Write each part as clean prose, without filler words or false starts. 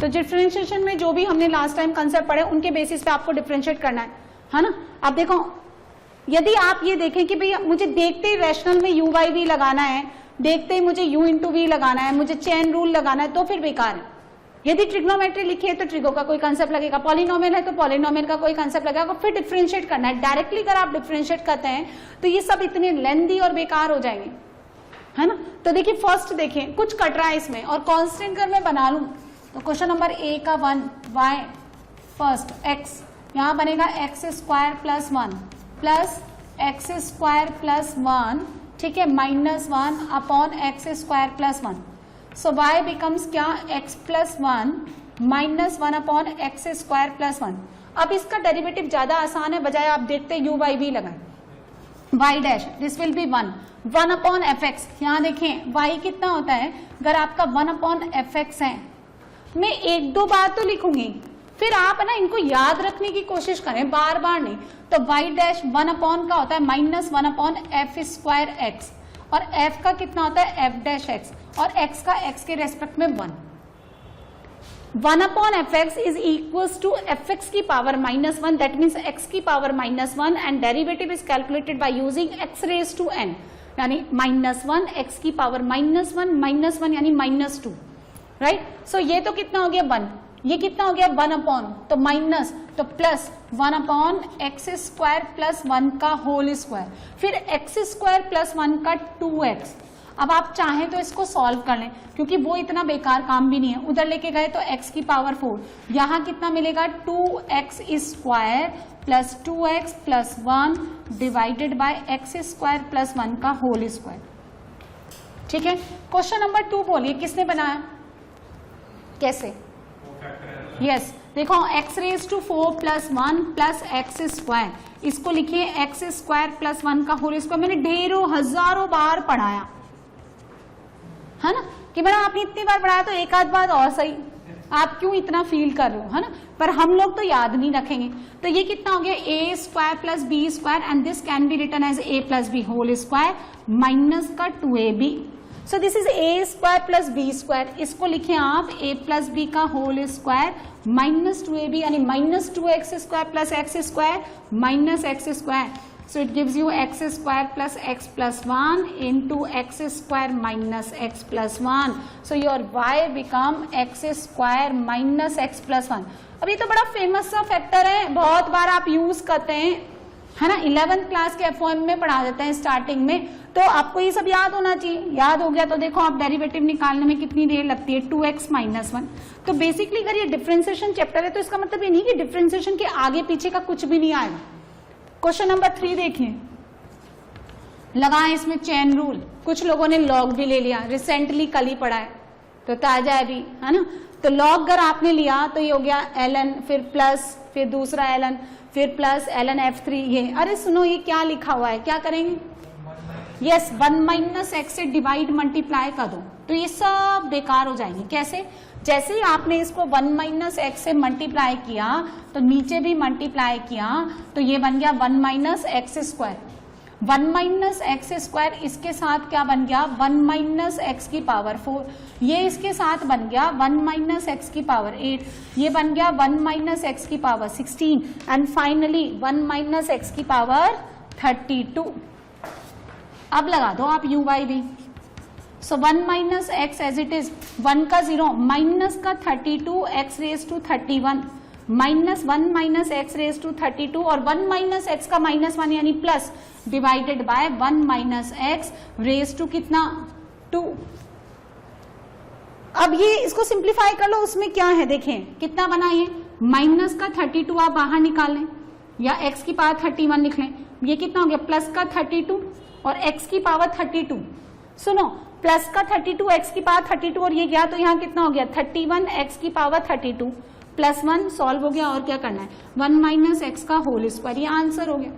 तो डिफरेंशिएशन में जो भी हमने लास्ट टाइम कंसेप्ट पढ़े उनके बेसिस पे आपको डिफरेंशिएट करना है ना। अब देखो, यदि आप ये देखें कि भैया मुझे देखते ही रैशनल में u बाई वी लगाना है, देखते ही मुझे u इंटू वी लगाना है, मुझे चेन रूल लगाना है, तो फिर बेकार है। यदि ट्रिग्नोमेट्री लिखी है तो ट्रिगो का कोई कंसेप्ट लगेगा, पॉलिनोमियल है तो पॉलिनोमियल का कोई कंसेप्ट लगेगा, फिर डिफरेंशिएट करना है। डायरेक्टली अगर आप डिफरेंशिएट करते हैं तो ये सब इतने लेंथी और बेकार हो जाएंगे, है ना। तो देखिए फर्स्ट देखिए, कुछ कट रहा है इसमें और कांस्टेंट अगर मैं बना लूं तो क्वेश्चन नंबर ए का 1 y फर्स्ट x, यहां बनेगा x square plus 1 plus x square plus 1, ठीक है, -1 अपॉन एक्स स्क्वायर प्लस 1। सो y बिकम्स क्या, x plus 1 -1 upon x square plus 1। अब इसका डेरिवेटिव ज्यादा आसान है, बजाय आप देखते u बाई वी लगाएं, y dash this will be 1 upon f x. यहाँ देखें y कितना होता है, अगर आपका 1 अपॉन एफ एक्स है, मैं एक दो बार तो लिखूंगी, फिर आप ना इनको याद रखने की कोशिश करें, बार बार नहीं। तो y डैश 1 अपॉन का होता है -1 अपॉन एफ स्क्वायर एक्स, और f का कितना होता है f डैश x, और x का x के रेस्पेक्ट में 1 upon f x is equals to F x की पावर -1, दैट मीन्स x की power -1, and derivative is calculated by using x raise to n, यानी -1 x की पावर -1 यानी -2, right. सो ये तो कितना हो गया 1, ये कितना हो गया 1 अपॉन, तो माइनस, तो plus 1 upon x square plus 1 का होल स्क्वायर, फिर एक्स स्क्वायर प्लस 1 का 2x। अब आप चाहें तो इसको सॉल्व कर लें, क्योंकि वो इतना बेकार काम भी नहीं है। उधर लेके गए तो x की पावर 4, यहाँ कितना मिलेगा 2x square plus 2x plus 1 divided bye x square plus 1 का होल स्क्वायर, ठीक है। क्वेश्चन नंबर 2 बोलिए किसने बनाया, कैसे? यस, देखो x raise to 4 plus 1 plus x square, इसको लिखिए एक्स स्क्वायर प्लस 1 का होल स्क्वायर। मैंने ढेरों हजारों बार पढ़ाया है ना, कि मैंने आपने इतनी बार पढ़ाया तो एक आध बार और सही, आप क्यों इतना फील कर रहे हो, है ना। पर हम लोग तो याद नहीं रखेंगे। तो ये कितना हो गया a square plus B square, and this can be written as a plus b whole square minus का 2ab। So this is a square plus B square, इसको लिखे आप a प्लस बी का होल स्क्वायर माइनस 2ab, यानी minus 2x square plus x square minus x square. So it gives you x square plus x plus 1 into x square minus x plus 1. So your y become x square minus x plus 1. अब ये तो बड़ा famous सा factor है, बहुत बार आप use करते हैं, है ना। 11th क्लास के F1 में पढ़ा देते हैं स्टार्टिंग में, तो आपको ये सब याद होना चाहिए। याद हो गया तो देखो आप डेरिवेटिव निकालने में कितनी देर लगती है, 2x minus 1। तो बेसिकली अगर ये डिफरेंशिएशन चैप्टर है तो इसका मतलब ये नहीं कि डिफरेंशिएशन के आगे पीछे का कुछ भी नहीं आएगा। क्वेश्चन नंबर 3 देखिए, लगाएं इसमें चेन रूल। कुछ लोगों ने लॉग भी ले लिया, रिसेंटली कल ही पढ़ा है तो ताजा है भी, है ना। तो लॉग अगर आपने लिया तो ये हो गया ln, फिर प्लस, फिर दूसरा ln, फिर प्लस ln f3। ये अरे सुनो, ये क्या लिखा हुआ है, क्या करेंगे, यस 1 माइनस एक्स से डिवाइड मल्टीप्लाई कर दो, तो ये सब बेकार हो जाएंगे। कैसे, जैसे ही आपने इसको 1 माइनस एक्स से मल्टीप्लाई किया तो नीचे भी मल्टीप्लाई किया, तो ये बन गया 1 minus x square. 1 minus x square इसके साथ क्या बन गया, 1 माइनस एक्स की पावर 4। ये इसके साथ बन गया 1 माइनस एक्स की पावर 8। ये बन गया 1 माइनस एक्स की power 16, and finally 1 minus x की पावर 32। अब लगा दो आप u by v. So 1 minus x as it is, 1 का 0 माइनस का 32 x raise to 31 minus 1 minus x raise to 32, और 1 माइनस एक्स का -1 यानी plus divided by 1 minus x raise to कितना 2। अब ये इसको सिंप्लीफाई कर लो, उसमें क्या है देखें कितना बना, ये माइनस का 32 आप बाहर निकाल लें या एक्स की पावर 31 लिख लें, ये कितना हो गया प्लस का 32 और एक्स की पावर 32। सुनो, प्लस का 32 एक्स की पावर 32 और ये गया तो यहाँ कितना हो गया 31 एक्स की पावर 32 प्लस 1 सॉल्व हो गया। और क्या करना है, 1 माइनस एक्स का होल स्क्वायर, ये आंसर हो गया।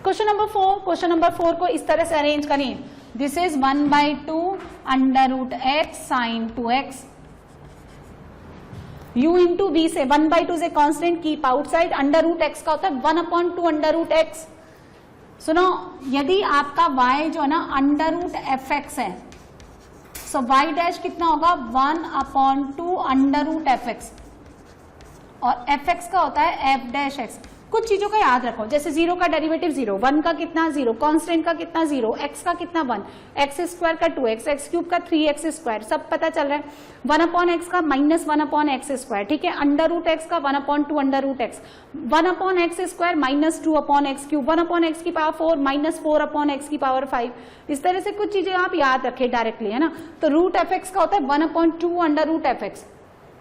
क्वेश्चन नंबर 4, क्वेश्चन नंबर 4 को इस तरह से अरेंज करिए, this is 1/2 under root x sine 2x। u into v से 1/2 से constant keep outside, under root x का होता है 1/2 अंडर रूट एक्स। सुनो, यदि आपका y जो है ना अंडर रूट एफ एक्स है, सो वाई डैश कितना होगा 1/2 अंडर रूट एफ एक्स, और एफ एक्स का होता है एफ डैश एक्स। कुछ चीजों का याद रखो, जैसे 0 का डेरिवेटिव 0, 1 का कितना 0, कांस्टेंट का कितना 0, x का कितना 1, एक्स स्क्वायर का 2x, एक्स क्यूब का 3x स्क्वायर, सब पता चल रहा है। 1/x का -1/x स्क्वायर, ठीक है। अंडर रूट एक्स का 1/2 under root x, 1/x square -2/x cube, 1/x की पावर 4 -4/x की पावर 5। इस तरह से कुछ चीजें आप याद रखें डायरेक्टली, है ना। तो रूट एफ एक्स का होता है 1/2 अंडर रूट एफ एक्स,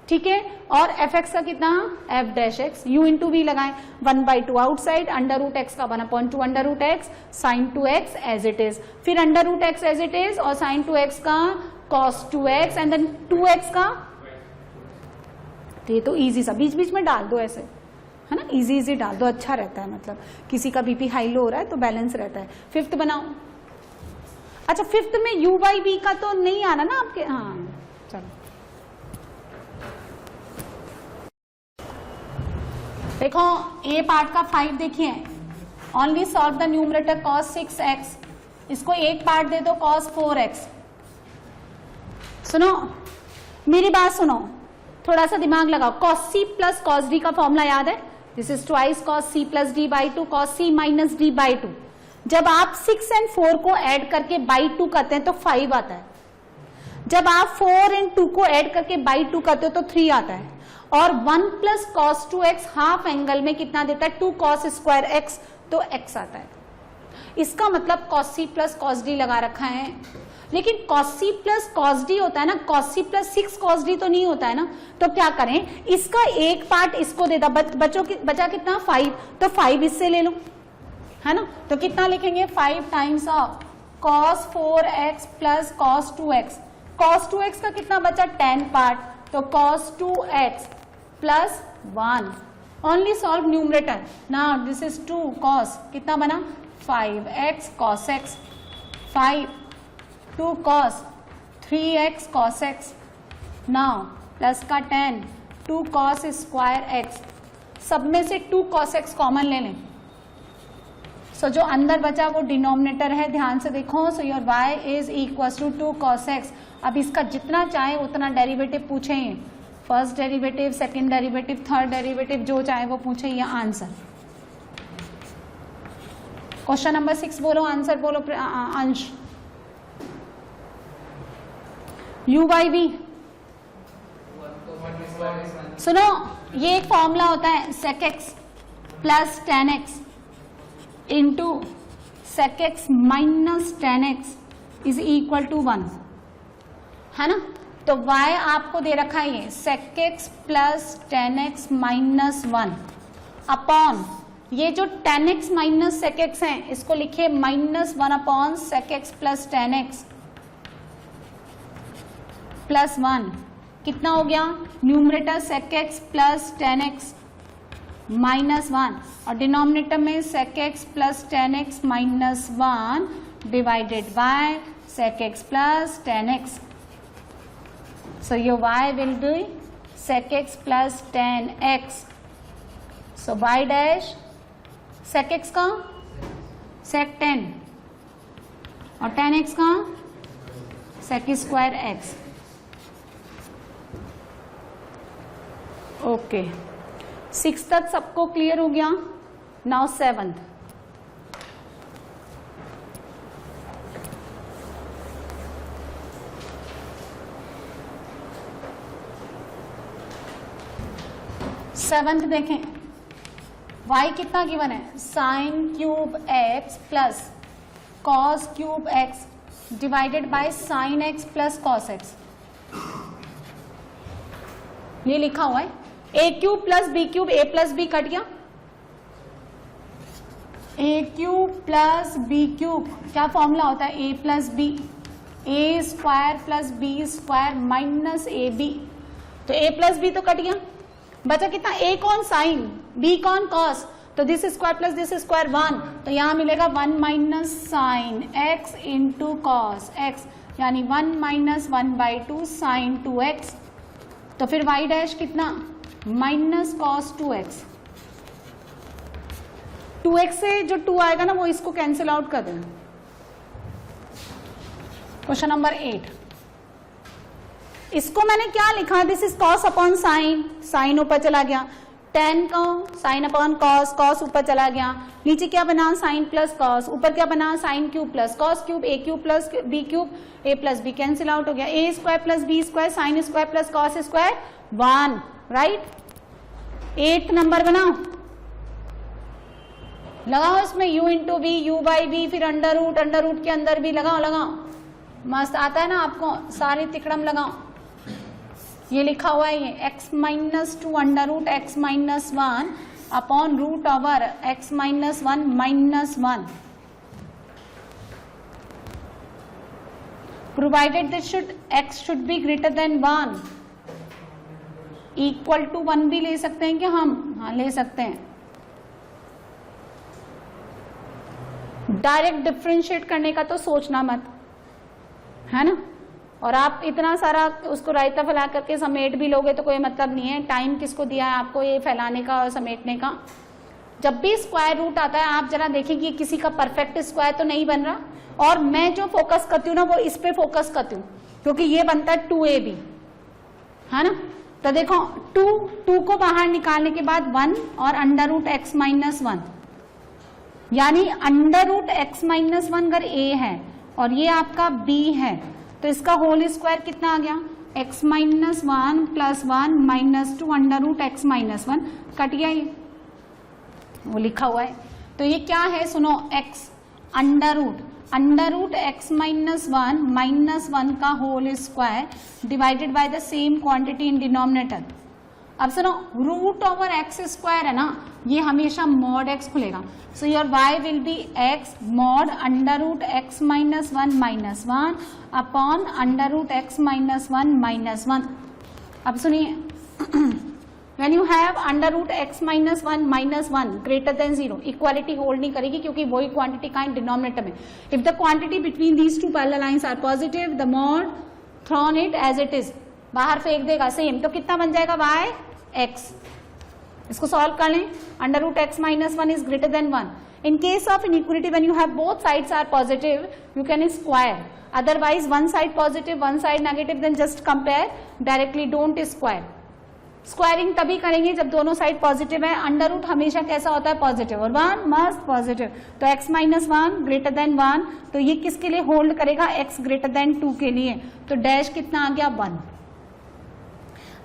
ठीक है। और एफ एक्स का कितना F dash X, U into V लगाएं, 1/2 आउटसाइड, अंडर रूट एक्स का 1/2 under root x sine 2x as it is, फिर under root X as it is, और साइन 2x का cos 2x, and then 2x का, ये तो easy सा, बीच बीच में डाल दो ऐसे, है ना, इजी डाल दो, अच्छा रहता है, मतलब किसी का बीपी हाई लो हो रहा है तो बैलेंस रहता है। फिफ्थ बनाओ। अच्छा, फिफ्थ में u बाई वी का तो नहीं आना ना आपके, हाँ चलो देखो, ए पार्ट का 5 देखिए, only solve the numerator cos 6x, इसको एक पार्ट दे दो cos 4x। सुनो मेरी बात सुनो, थोड़ा सा दिमाग लगाओ। cos c plus cos d का फॉर्मूला याद है, this is twice cos c plus d by 2 cos c minus d by 2। जब आप 6 और 4 को ऐड करके बाई 2 करते हैं तो 5 आता है, जब आप 4 और 2 को ऐड करके बाई 2 करते हो तो 3 आता है, और 1 plus cos 2x half angle में कितना देता है 2 cos स्क्वायर x, तो x आता है। इसका मतलब cos c plus cos d लगा रखा है, लेकिन cos c plus cos d होता है ना, cos c plus 6 cos d तो नहीं होता है ना। तो क्या करें, इसका एक पार्ट इसको दे दा, बचा कितना 5, तो 5 इससे ले लो, है ना। तो कितना लिखेंगे 5 times of cos 4x plus cos 2x, cos 2x का कितना बचा 10 पार्ट, तो cos 2x plus 1, only solve numerator. Now this is 2 cos, कितना बना 5x cos x, 5 2 cos 3x cos x, now plus का 10 2 cos स्क्वायर x, सब में से 2 cos x कॉमन ले लें। सो जो अंदर बचा वो डिनोमिनेटर है, ध्यान से देखो। So your y is equal to 2 cos x। अब इसका जितना चाहे उतना डेरिवेटिव पूछें, first derivative, second derivative, third derivative, जो चाहे वो पूछे, ये आंसर। क्वेश्चन नंबर 6 बोलो, आंसर बोलो अंश। u बाई वी, सुनो ये एक फॉर्मूला होता है sec x plus tan x into sec x minus tan x is equal to 1, है ना। तो y आपको दे रखा है ये sec x plus tan x minus 1 upon ये जो tan x minus sec x है, इसको लिखिए -1 upon sec x plus tan x plus 1, कितना हो गया numerator sec x plus tan x minus 1, और डिनोमिनेटर में sec x plus tan x minus 1 divided bye sec x plus tan x। So your y will be sec x plus tan x. So y dash sec x का sec 10 और tan x का sec square x। Okay, 6 तक सबको clear हो गया। Now 7th, देखें, y कितना given है sine cube x plus cos cube x by बाय साइन x प्लस कॉस x, ये लिखा हुआ है। A cube plus B cube, A plus B cut गया, A cube plus B cube क्या फॉर्मूला होता है, A plus B, A square plus B square minus A B, तो ए प्लस बी तो कट गया, बचा कितना, ए कौन साइन, बी कौन कॉस, तो this square plus this square 1, तो यहां मिलेगा 1 minus sine x into cos x, यानी 1 माइनस 1/2 साइन 2x, तो फिर y डैश कितना माइनस कॉस 2x, 2x से जो 2 आएगा ना वो इसको कैंसिल आउट कर देना। क्वेश्चन नंबर 8, इसको मैंने क्या लिखा, this is cos upon sine, sine ऊपर चला गया, टेन का साइन अपॉन कॉस, कॉस ऊपर चला गया, नीचे क्या बना साइन प्लस कॉस, ऊपर क्या बना sine cube plus cos cube, A cube plus B cube, A plus B cancel out हो गया, A square plus B square sine square plus cos square 1, right. 8 number बनाओ, लगाओ इसमें u into V, U by V, फिर under root के अंदर भी लगाओ, मस्त आता है ना आपको, सारे तिकड़म लगाओ। ये लिखा हुआ है ये x minus 2 under root x minus 1 upon root over x minus 1 minus 1, provided that x should be greater than 1, equal to 1 भी ले सकते हैं क्या हम? हाँ ले सकते हैं। डायरेक्ट डिफरेंशिएट करने का तो सोचना मत, है ना। और आप इतना सारा उसको रायता फैला करके समेट भी लोगे तो कोई मतलब नहीं है। टाइम किसको दिया है आपको ये फैलाने का और समेटने का? जब भी स्क्वायर रूट आता है आप जरा देखिए कि किसी का परफेक्ट स्क्वायर तो नहीं बन रहा, और मैं जो फोकस करती हूँ ना वो इस पे फोकस करती हूँ, क्योंकि ये बनता है 2ab, है ना। तो देखो 2 को बाहर निकालने के बाद 1 और अंडर रूट x माइनस 1, यानी अंडर रूट x माइनस 1 अगर a है और ये आपका b है तो इसका होल स्क्वायर कितना आ गया? x minus 1 plus 1 minus 2 under root x minus 1, cut गया ये, वो लिखा हुआ है। तो ये क्या है सुनो, x under root x minus 1 minus 1 का whole square divided by the same quantity in denominator. अब सुनो रूट ओवर एक्स स्क्वायर है ना, ये हमेशा मॉड x खुलेगा, so your y will be x mod under root x minus 1 minus 1 upon under root x minus 1 minus 1। अब सुनिए when you have under root x minus 1 minus 1 greater than 0, equality hold नहीं करेगी क्योंकि वही quantity का denominator में। If the quantity between these two parallel lines are positive the mod thrown it as it is, बाहर फेंक देगा same, तो कितना बन जाएगा y x। इसको सॉल्व कर लें, under root x minus 1 is greater than 1। In case of inequality when you have both sides are positive you can square, otherwise one side positive one side negative then just compare directly, don't square. Squaring तभी करेंगे जब दोनों side positive है। Under root हमेशा कैसा होता है? Positive, और 1 मस्ट पॉजिटिव, तो x माइनस 1 ग्रेटर देन 1, तो ये किसके लिए होल्ड करेगा? x ग्रेटर देन 2 के लिए, तो डैश कितना आ गया? 1।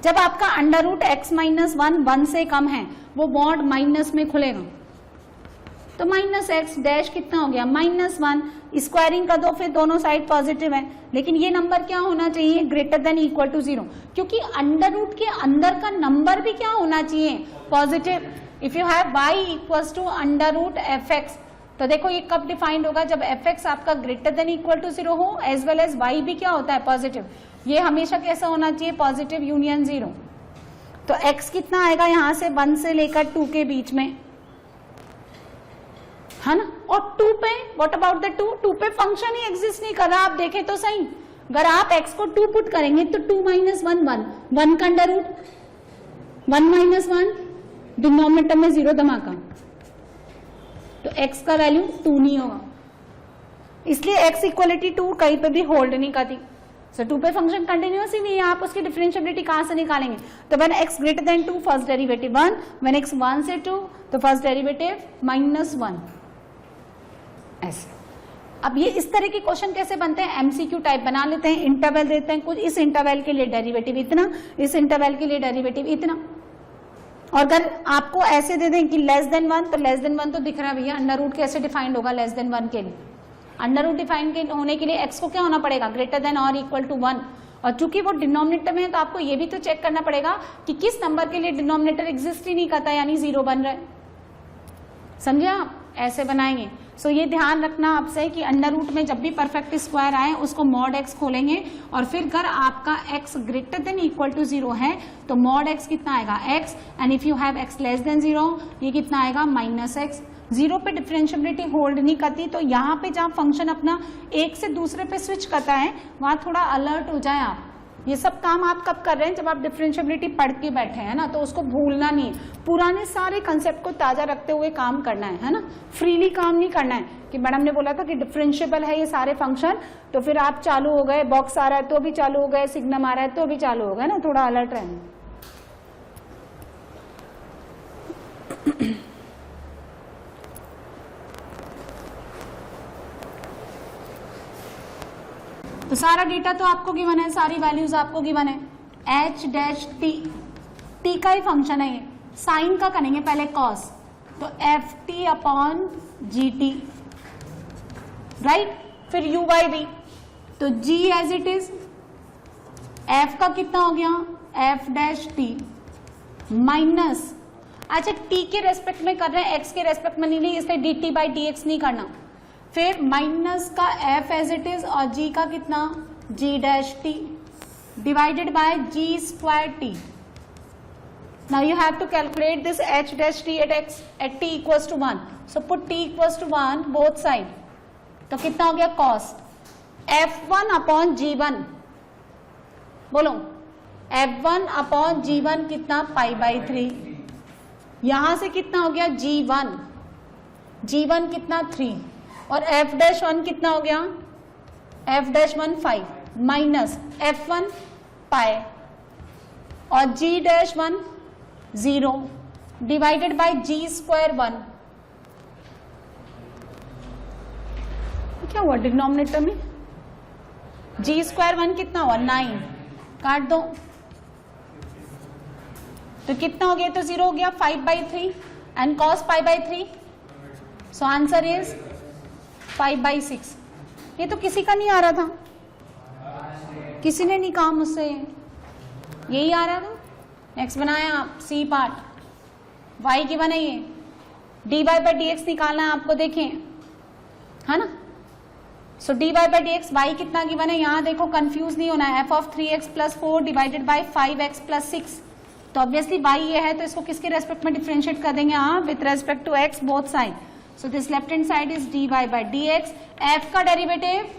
जब आपका अंडर रूट x माइनस 1 से कम है वो मॉड माइनस में खुलेगा, तो माइनस एक्स डैश कितना हो गया? माइनस 1। स्क्वायरिंग कर दो, फिर दोनों साइड पॉजिटिव है, लेकिन ये नंबर क्या होना चाहिए? ग्रेटर देन इक्वल टू 0, क्योंकि अंडर रूट के अंदर का नंबर भी क्या होना चाहिए? Positive. If you have y equals to under root f x, तो देखो ये कब डिफाइंड होगा? जब एफ एक्स आपका ग्रेटर देन इक्वल टू 0 हो, एज वेल एज y भी क्या होता है? पॉजिटिव। ये हमेशा कैसा होना चाहिए? Positive union 0। तो x कितना आएगा यहां से 1 से लेकर 2 के बीच में, है ना। और 2 पे व्हाट अबाउट द 2 पे फंक्शन ही एग्जिस्ट नहीं कर रहा, आप देखें तो सही। अगर आप x को 2 पुट करेंगे तो 2 माइनस 1 1 का अंडर रूट 1 माइनस 1, डिनोमिनेटर में 0 धमाका, तो x का वैल्यू 2 नहीं होगा, इसलिए x इक्वलिटी 2 कहीं पे भी होल्ड नहीं करती। सो 2 पे फंक्शन कंटिन्यूअस ही नहीं है, आप उसकी डिफरेंशिएबिलिटी कहां से निकालेंगे? तो when x greater then 2 first derivative 1, when x 1 से 2 तो फर्स्ट डेरिवेटिव माइनस 1, ऐसे। अब ये इस तरह के क्वेश्चन कैसे बनते हैं? एमसीक्यू टाइप बना लेते हैं, इंटरवल देते हैं कुछ, इस इंटरवल के लिए डेरिवेटिव इतना, इस इंटरवल के लिए डेरिवेटिव इतना। और अगर आपको ऐसे दे दें कि लेस देन 1, तो लेस देन 1 तो दिख रहा है भैया, अंडर रूट कैसे डिफाइंड होगा लेस देन 1 के लिए? अंडर रूट डिफाइंड होने के लिए x को क्या होना पड़ेगा? ग्रेटर देन और इक्वल टू 1। और चूंकि वो डिनोमिनेटर में है तो आपको ये भी तो चेक करना पड़ेगा कि किस नंबर के लिए डिनोमिनेटर एग्जिस्ट ही नहीं करता, यानी 0 बन रहा है। समझे आप? ऐसे बनाएंगे। सो ये ध्यान रखना आपसे कि अंडर रूट में जब भी परफेक्ट स्क्वायर आए उसको मॉड x खोलेंगे, और फिर अगर आपका x greater than equal to 0 है तो मॉड x कितना आएगा? x, and if you have x less than 0 ये कितना आएगा? Minus x। 0 पे डिफरेंशिएबिलिटी होल्ड नहीं करती, तो यहाँ पे जहाँ फंक्शन अपना एक से दूसरे पे स्विच करता है वहां थोड़ा अलर्ट हो जाए आप, ये सब काम आप कब कर रहे हैं? जब आप डिफरेंशिएबिलिटी पढ़ के बैठे हैं ना, तो उसको भूलना नहीं है, पुराने सारे कंसेप्ट को ताजा रखते हुए काम करना है ना, फ्रीली काम नहीं करना है कि मैडम ने बोला था कि डिफरेंशिएबल है ये सारे फंक्शन, तो फिर आप चालू हो गए, बॉक्स आ रहा है तो भी चालू हो गए, सिग्नम आ रहा है तो भी चालू हो गए ना, थोड़ा अलर्ट रहना। तो सारा डेटा तो आपको गिवन है, सारी वैल्यूज आपको गिवन है। एच डैश टी, टी का ही फंक्शन है ये, साइन का करेंगे पहले कॉस, तो F T upon G T, right. फिर यू बाई वी, तो जी एज इट इज, एफ का कितना हो गया, एफ डैश टी माइनस, अच्छा टी के रेस्पेक्ट में कर रहे हैं, एक्स के रेस्पेक्ट में नहीं, इसलिए D T by d x नहीं करना। फिर माइनस का एफ एज इट इज और जी का कितना, G dash T divided by G square T. Now you have to calculate this H dash T at X at T equals to 1, so put T equals to 1 both side, तो कितना हो गया cos f1 upon g1, बोलो f1 upon g1 कितना, pi by 3, यहां से कितना हो गया g1, g1 कितना 3, और f डैश 1 कितना हो गया, f डैश 1 5 माइनस f1 पाई और g dash 1 0 divided by g square 1, क्या हुआ डिनोमिनेटर में, g स्क्वायर 1 कितना हुआ 9, काट दो तो कितना हो गया, तो 0 हो गया 5/3 and cos pi by 3, so answer is 5/6। ये तो किसी का नहीं आ रहा था, किसी ने नहीं कहा मुझसे, यही आ रहा था। नेक्स्ट बनाया आप सी पार्ट, y की बना ये dy बाई डी एक्स निकालना है आपको, देखें है ना। सो dy by d x, y कितना गिवन है यहाँ देखो, कंफ्यूज नहीं होना है, f of 3x plus 4 divided by 5x plus 6, तो ऑब्वियसली y ये है तो इसको किसके रेस्पेक्ट में डिफरेंशिएट कर देंगे, हाँ with respect to x both side, so this left hand side is dy by d x, f का derivative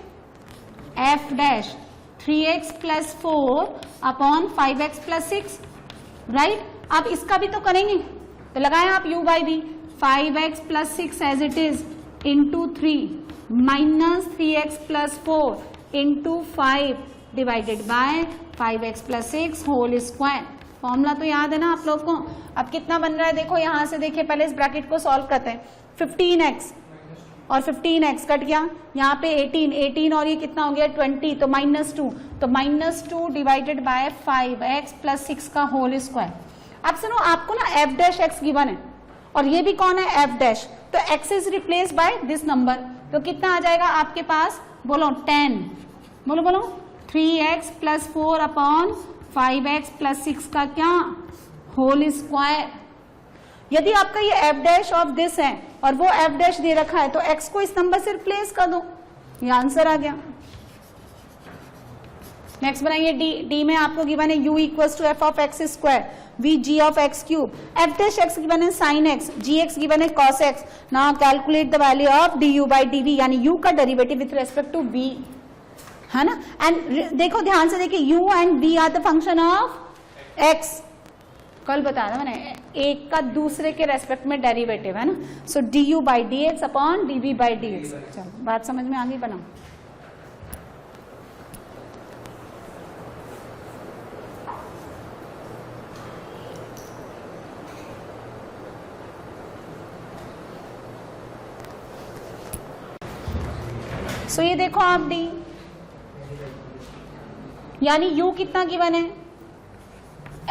f dash 3x plus 4 upon 5x plus 6, right. अब इसका भी तो करेंगे, तो लगाएं आप u by v, 5x plus 6 as it is into 3 minus 3x plus 4 into 5 divided by 5x plus 6 whole square. Formula तो याद है ना आप लोग को। अब कितना बन रहा है देखो, यहां से देखिए, पहले इस ब्रैकेट को सॉल्व करते हैं, 15x और 15x कट गया, यहाँ पे 18 और ये कितना हो गया 20, तो -2, तो -2 डिवाइडेड बाय 5x प्लस 6 का होल स्क्वायर। अब सुनो, आपको ना f डैश x गिवन है और ये भी कौन है f डैश, तो x is replace by this number, तो कितना आ जाएगा आपके पास, बोलो 10, बोलो बोलो 3x plus 4 upon 5x plus 6 का क्या होल स्क्वायर। यदि आपका ये f डैश ऑफ दिस है और वो f डैश दे रखा है, तो x को इस नंबर से रिप्लेस कर दो, ये आंसर आ गया। नेक्स्ट बनाइए d में आपको गिवन है u equals to f of x square v g of x cube, f dash x given है sin x, gx गिवन है cos x। Now calculate the value of du by dv, यानी u का derivative with respect to v, है ना। And देखो ध्यान से देखिए, u and v are the function of x, कल बताया था मैंने, एक का दूसरे के रेस्पेक्ट में डेरिवेटिव है ना, सो du by d x upon dv by d x. चलो बात समझ में आ गई, बनाओ। सो ये देखो आप d, यानी u कितना गिवन है,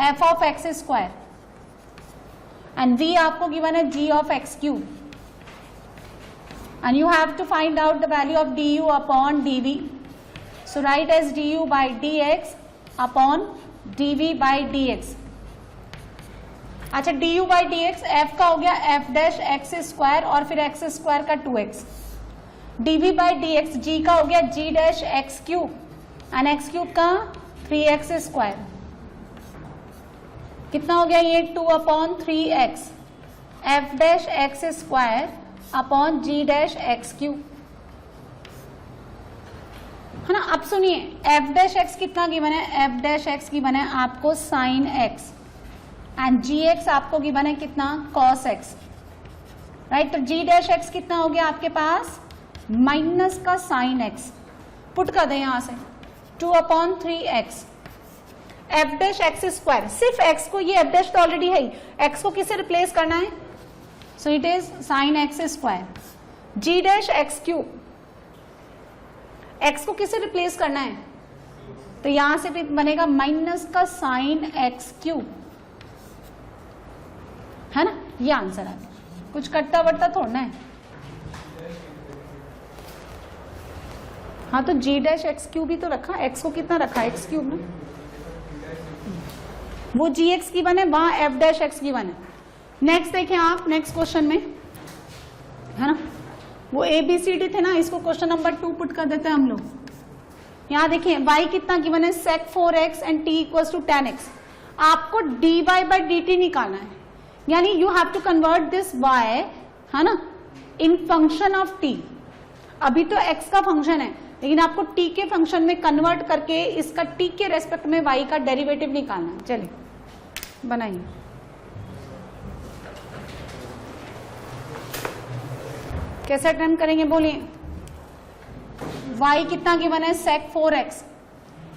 f of x square, and v आपको गिवन है g of x cube, and you have to find out the value of du upon dv, so write as du by dx upon dv by dx। अच्छा, du by dx f का हो गया f dash x square और फिर x square का 2x, dv by dx g का हो गया g dash x cube and x cube का 3x स्क्वायर, कितना हो गया ये 2 upon 3x, f dash x square upon g dash x cube. है ना। अब सुनिए एफ डैश एक्स कितना गिवन है, एफ डैश एक्स गिवन है आपको sine x and g x आपको गिवन है कितना, कॉस एक्स, राइट। तो जी डैश एक्स कितना हो गया आपके पास, माइनस का साइन एक्स, पुट कर दें यहां से 2/3x, F dash x square, सिर्फ एक्स को, ये एफ डैश तो ऑलरेडी है ही, एक्स को किससे रिप्लेस करना है, so it is sine x square, g dash x cube, x को किससे रिप्लेस करना है, तो यहां से भी बनेगा माइनस का साइन एक्स क्यूब, है ना। ये आंसर है, कुछ कट्टा वट्टा थोड़ना है। हाँ तो जी डैश एक्स क्यूब ही तो रखा, एक्स को कितना रखा, एक्स क्यूब में, वो जी एक्स की बने, वहां एफ डैश एक्स की बने। नेक्स्ट देखें आप, नेक्स्ट क्वेश्चन में, है ना, वो ए बी सी डी थे ना, इसको क्वेश्चन नंबर 2 पुट कर देते हैं हम लोग। यहां देखिए y कितना गिवन है, sec 4x and t equals to tan x, आपको dy बाई dt निकालना है, यानी you have to convert this y, है ना, इन फंक्शन ऑफ t। अभी तो x का फंक्शन है, लेकिन आपको t के फंक्शन में कन्वर्ट करके इसका t के रेस्पेक्ट में y का डेरिवेटिव निकालना है। चलिए बनाइए, कैसे अटेम्प्ट करेंगे बोलिए। y कितना गिवन है, sec 4x,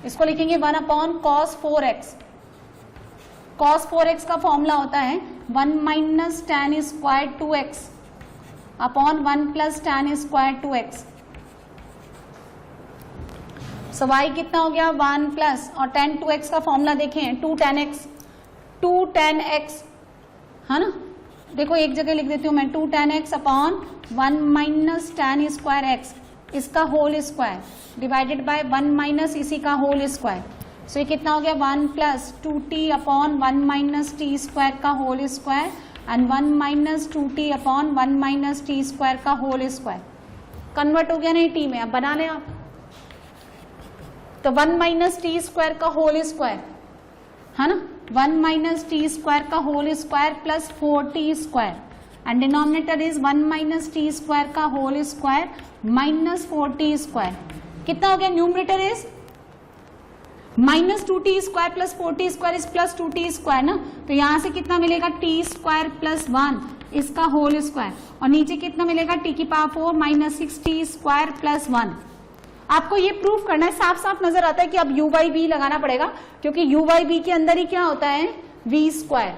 इसको लिखेंगे 1/cos 4x, cos 4x का फॉर्मूला होता है 1 minus tan square 2x upon 1 plus tan square 2x। सो y कितना हो गया 1 प्लस, और tan 2x का फॉर्मूला देखें 2 tan x, है ना, देखो एक जगह लिख देती हूं मैं, 2 tan x upon 1 minus tan square x, इसका whole square divided by 1 minus इसी का होल स्क्वायर। सो ये कितना हो गया 1 plus 2t upon 1 minus T square का whole square and 1 minus 2t upon 1 minus T square का होल स्क्वायर। कन्वर्ट हो गया नहीं टी में, अब बना लें आप, तो 1 माइनस टी स्क्वायर का होल स्क्वायर, है ना, 1 माइनस टी स्क्वायर का whole square plus 4t square and denominator is 1 minus T square का whole square minus 4t square. कितना हो गया, numerator is minus 2t square plus 4t square is plus 2t square ना, तो यहां से कितना मिलेगा t स्क्वायर प्लस 1 इसका होल स्क्वायर, और नीचे कितना मिलेगा t की power 4 minus 6t square plus 1। आपको ये प्रूफ करना है, साफ साफ नजर आता है कि अब u बाई v लगाना पड़ेगा, क्योंकि u बाई v के अंदर ही क्या होता है v स्क्वायर,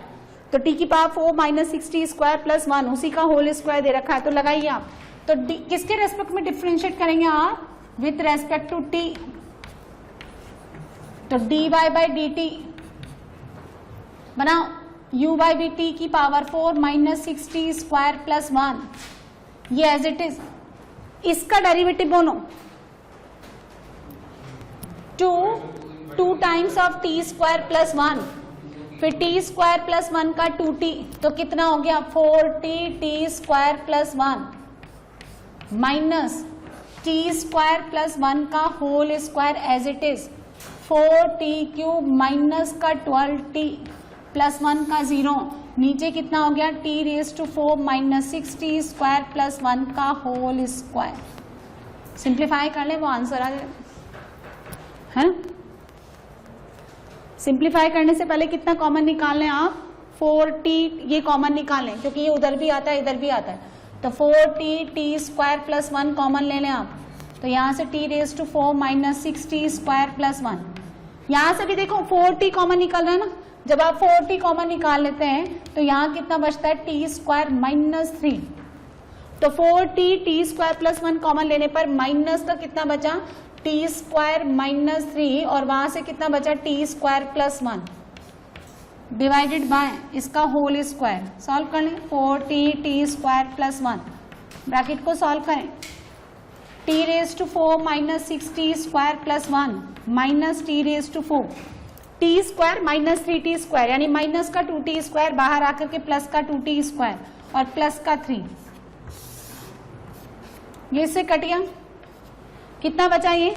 तो t की power 4 minus 6t square plus 1 उसी का होल स्क्वायर दे रखा है, तो लगाइए आप। तो किसके रेस्पेक्ट में डिफरेंशिएट करेंगे आप, विथ रेस्पेक्ट टू t, तो dy बाई dt बनाओ, u बाई वी टी की power 4 minus 6t square plus 1, ये एज इट इज, इसका डेरिवेटिव बोलो 2 times of t square plus 1, फिर t स्क्वायर प्लस 1 का 2t, तो कितना हो गया 4t square plus 1 minus t square plus 1 का whole square as it is 4t cube minus का 12t प्लस 1 का 0, नीचे कितना हो गया t raise to 4 minus 6t square plus 1 का होल स्क्वायर। सिंप्लीफाई कर ले वो आंसर आ जाएगा, है ना। सिंप्लीफाई करने से पहले कितना कॉमन निकाल लें आप, 4t, ये कॉमन निकाल लें क्योंकि ये उधर भी आता है इधर भी आता है, तो 4t स्क्वायर प्लस 1 कॉमन ले लें आप, तो यहां से t raise to 4 minus 6t square plus 1, यहां से भी देखो 4t कॉमन निकल रहा है ना, जब आप 4t कॉमन निकाल लेते हैं तो यहां कितना बचता है t स्क्वायर माइनस 3, तो 4t स्क्वायर प्लस 1 कॉमन लेने पर माइनस का कितना बचा t स्क्वायर माइनस 3, और वहां से कितना बचा t square plus 1 divided by इसका होल स्क्वायर। सॉल्व कर लें, 4t स्क्वायर प्लस 1, ब्रैकेट को सॉल्व करें, t raise to 4 minus 6t square plus 1 minus t raise to 4, t square minus 3t square यानी माइनस का 2t स्क्वायर बाहर आकर के प्लस का 2t स्क्वायर और प्लस का 3, ये इससे कट गया, कितना बचा ये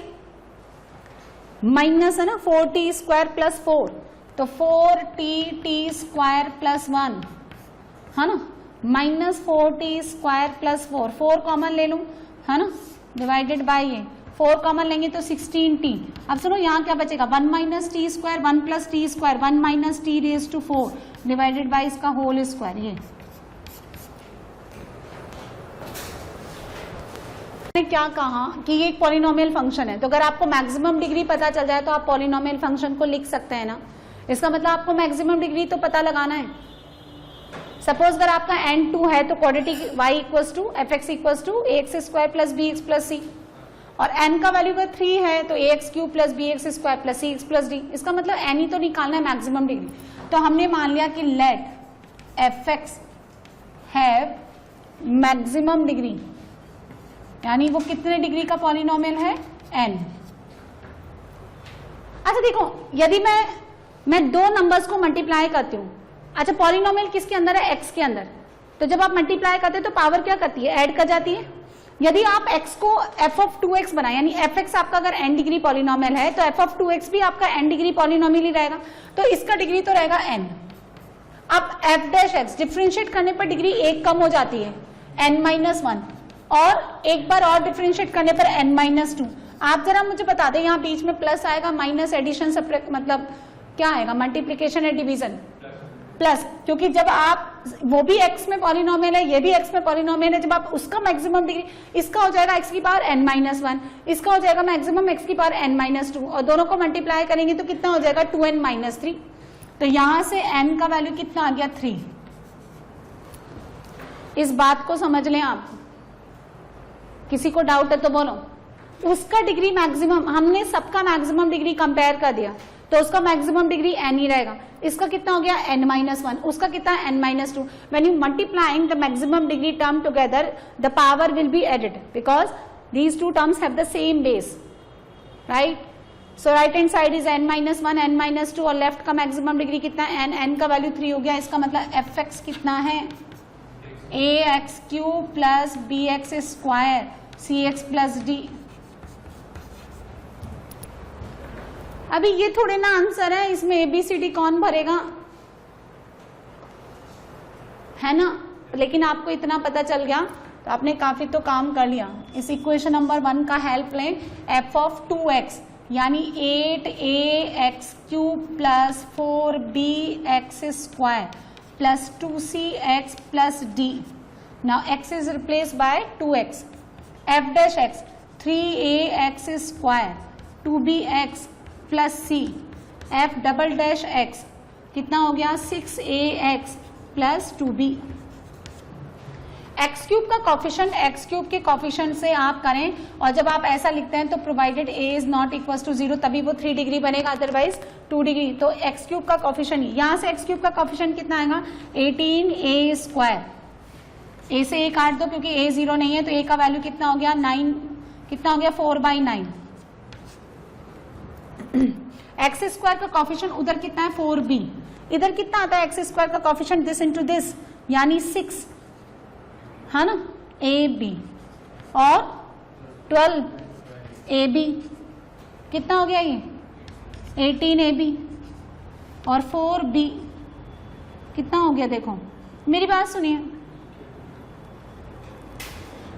माइनस है ना 4t स्क्वायर प्लस 4, तो 4t स्क्वायर प्लस 1, है ना, minus 4t square plus 4 common ले लूं, है ना, डिवाइडेड बाय ये 4 कॉमन लेंगे तो 16t। अब सुनो यहाँ क्या बचेगा, 1 minus T square 1 plus t square 1 minus t raise to 4 divided by इसका होल स्क्वायर। ये क्या कहा कि ये एक पॉलिनोमियल फंक्शन है, तो अगर आपको मैक्सिमम डिग्री पता चल जाए तो आप पॉलिनोमियल फंक्शन को लिख सकते हैं ना। इसका मतलब आपको मैक्सिमम डिग्री तो पता लगाना है। सपोज अगर आपका n2 है तो quadratic y equals to F x equals to a x square plus b x plus c, और n का वैल्यू अगर 3 है तो a x cube plus b x square plus c x plus d. इसका मतलब n ही तो निकालना है मैक्सिमम डिग्री। तो हमने मान लिया कि let f x have maximum degree, यानी वो कितने डिग्री का पॉलिनोमियल है, n। अच्छा देखो, यदि मैं दो नंबर्स को मल्टीप्लाई करती हूँ, अच्छा पॉलिनोमियल किसके अंदर है, x के अंदर, तो जब आप मल्टीप्लाई करते हैं तो पावर क्या करती है, ऐड कर जाती है। यदि आप x को f ऑफ 2x बनाए, यानी fx आपका अगर n डिग्री पॉलिनोमियल है तो f ऑफ 2x भी आपका n डिग्री पॉलिनोमियल ही रहेगा, तो इसका डिग्री तो रहेगा n। अब f डैश x डिफरेंशिएट करने पर डिग्री 1 कम हो जाती है, n-1, और एक बार और डिफरेंशिएट करने पर n-2। आप जरा मुझे बता दें, यहाँ बीच में प्लस आएगा, माइनस, एडिशन, मतलब क्या आएगा, मल्टीप्लीकेशन या डिवीजन, प्लस, क्योंकि जब आप, वो भी x में पॉलिनोमियल है, ये भी x में पॉलिनोमियल है, जब आप उसका मैक्सिमम डिग्री, इसका हो जाएगा x की पावर n-1, इसका हो जाएगा मैक्सिमम x की पावर n-2, और दोनों को मल्टीप्लाई करेंगे तो कितना हो जाएगा 2n-3। तो यहां से n का वैल्यू कितना आ गया, 3। इस बात को समझ लें आप, किसी को डाउट है तो बोलो। उसका डिग्री मैक्सिमम, हमने सबका मैक्सिमम डिग्री कंपेयर कर दिया, तो उसका मैक्सिमम डिग्री n ही रहेगा। इसका कितना हो गया, n-1, उसका कितना n-2। When you multiplying the maximum degree term together, the power will be added because these two terms have the same base, right. So right hand side is n-1, n-2, और left का maximum degree कितना है, n का value 3 हो गया। इसका मतलब fx कितना है, ax³ plus bx square cx plus d। अभी ये थोड़े ना आंसर है, इसमें ABCD कौन भरेगा, है ना। लेकिन आपको इतना पता चल गया तो आपने काफी तो काम कर लिया। इस इक्वेशन नंबर 1 का हेल्प लें, f ऑफ 2x यानी 8ax³ plus 4bx square plus 2cx plus d। Now x is replace by 2x, f dash x 3ax square 2bx plus c, f double dash x कितना हो गया 6ax plus 2b। x³ का coefficient x³ के coefficient से आप करें, और जब आप ऐसा लिखते हैं तो provided a is not equal to 0 तभी वो 3 डिग्री बनेगा, अदरवाइज 2 डिग्री। तो x³ का कॉफिशिएंट, यहां से x³ का कॉफिशिएंट कितना आएगा 18a स्क्वायर, a से a काट दो क्योंकि a 0 नहीं है, तो a का वैल्यू कितना हो गया 9, कितना हो गया 4/9। एक्स स्क्वायर का कॉफिशिएंट उधर कितना है 4b, इधर कितना आता है एक्स स्क्वायर का कॉफिशिएंट, दिस इनटू दिस यानी 6, है ना, ab, और 12ab कितना हो गया ये 18ab, और 4b कितना हो गया, देखो मेरी बात सुनिए,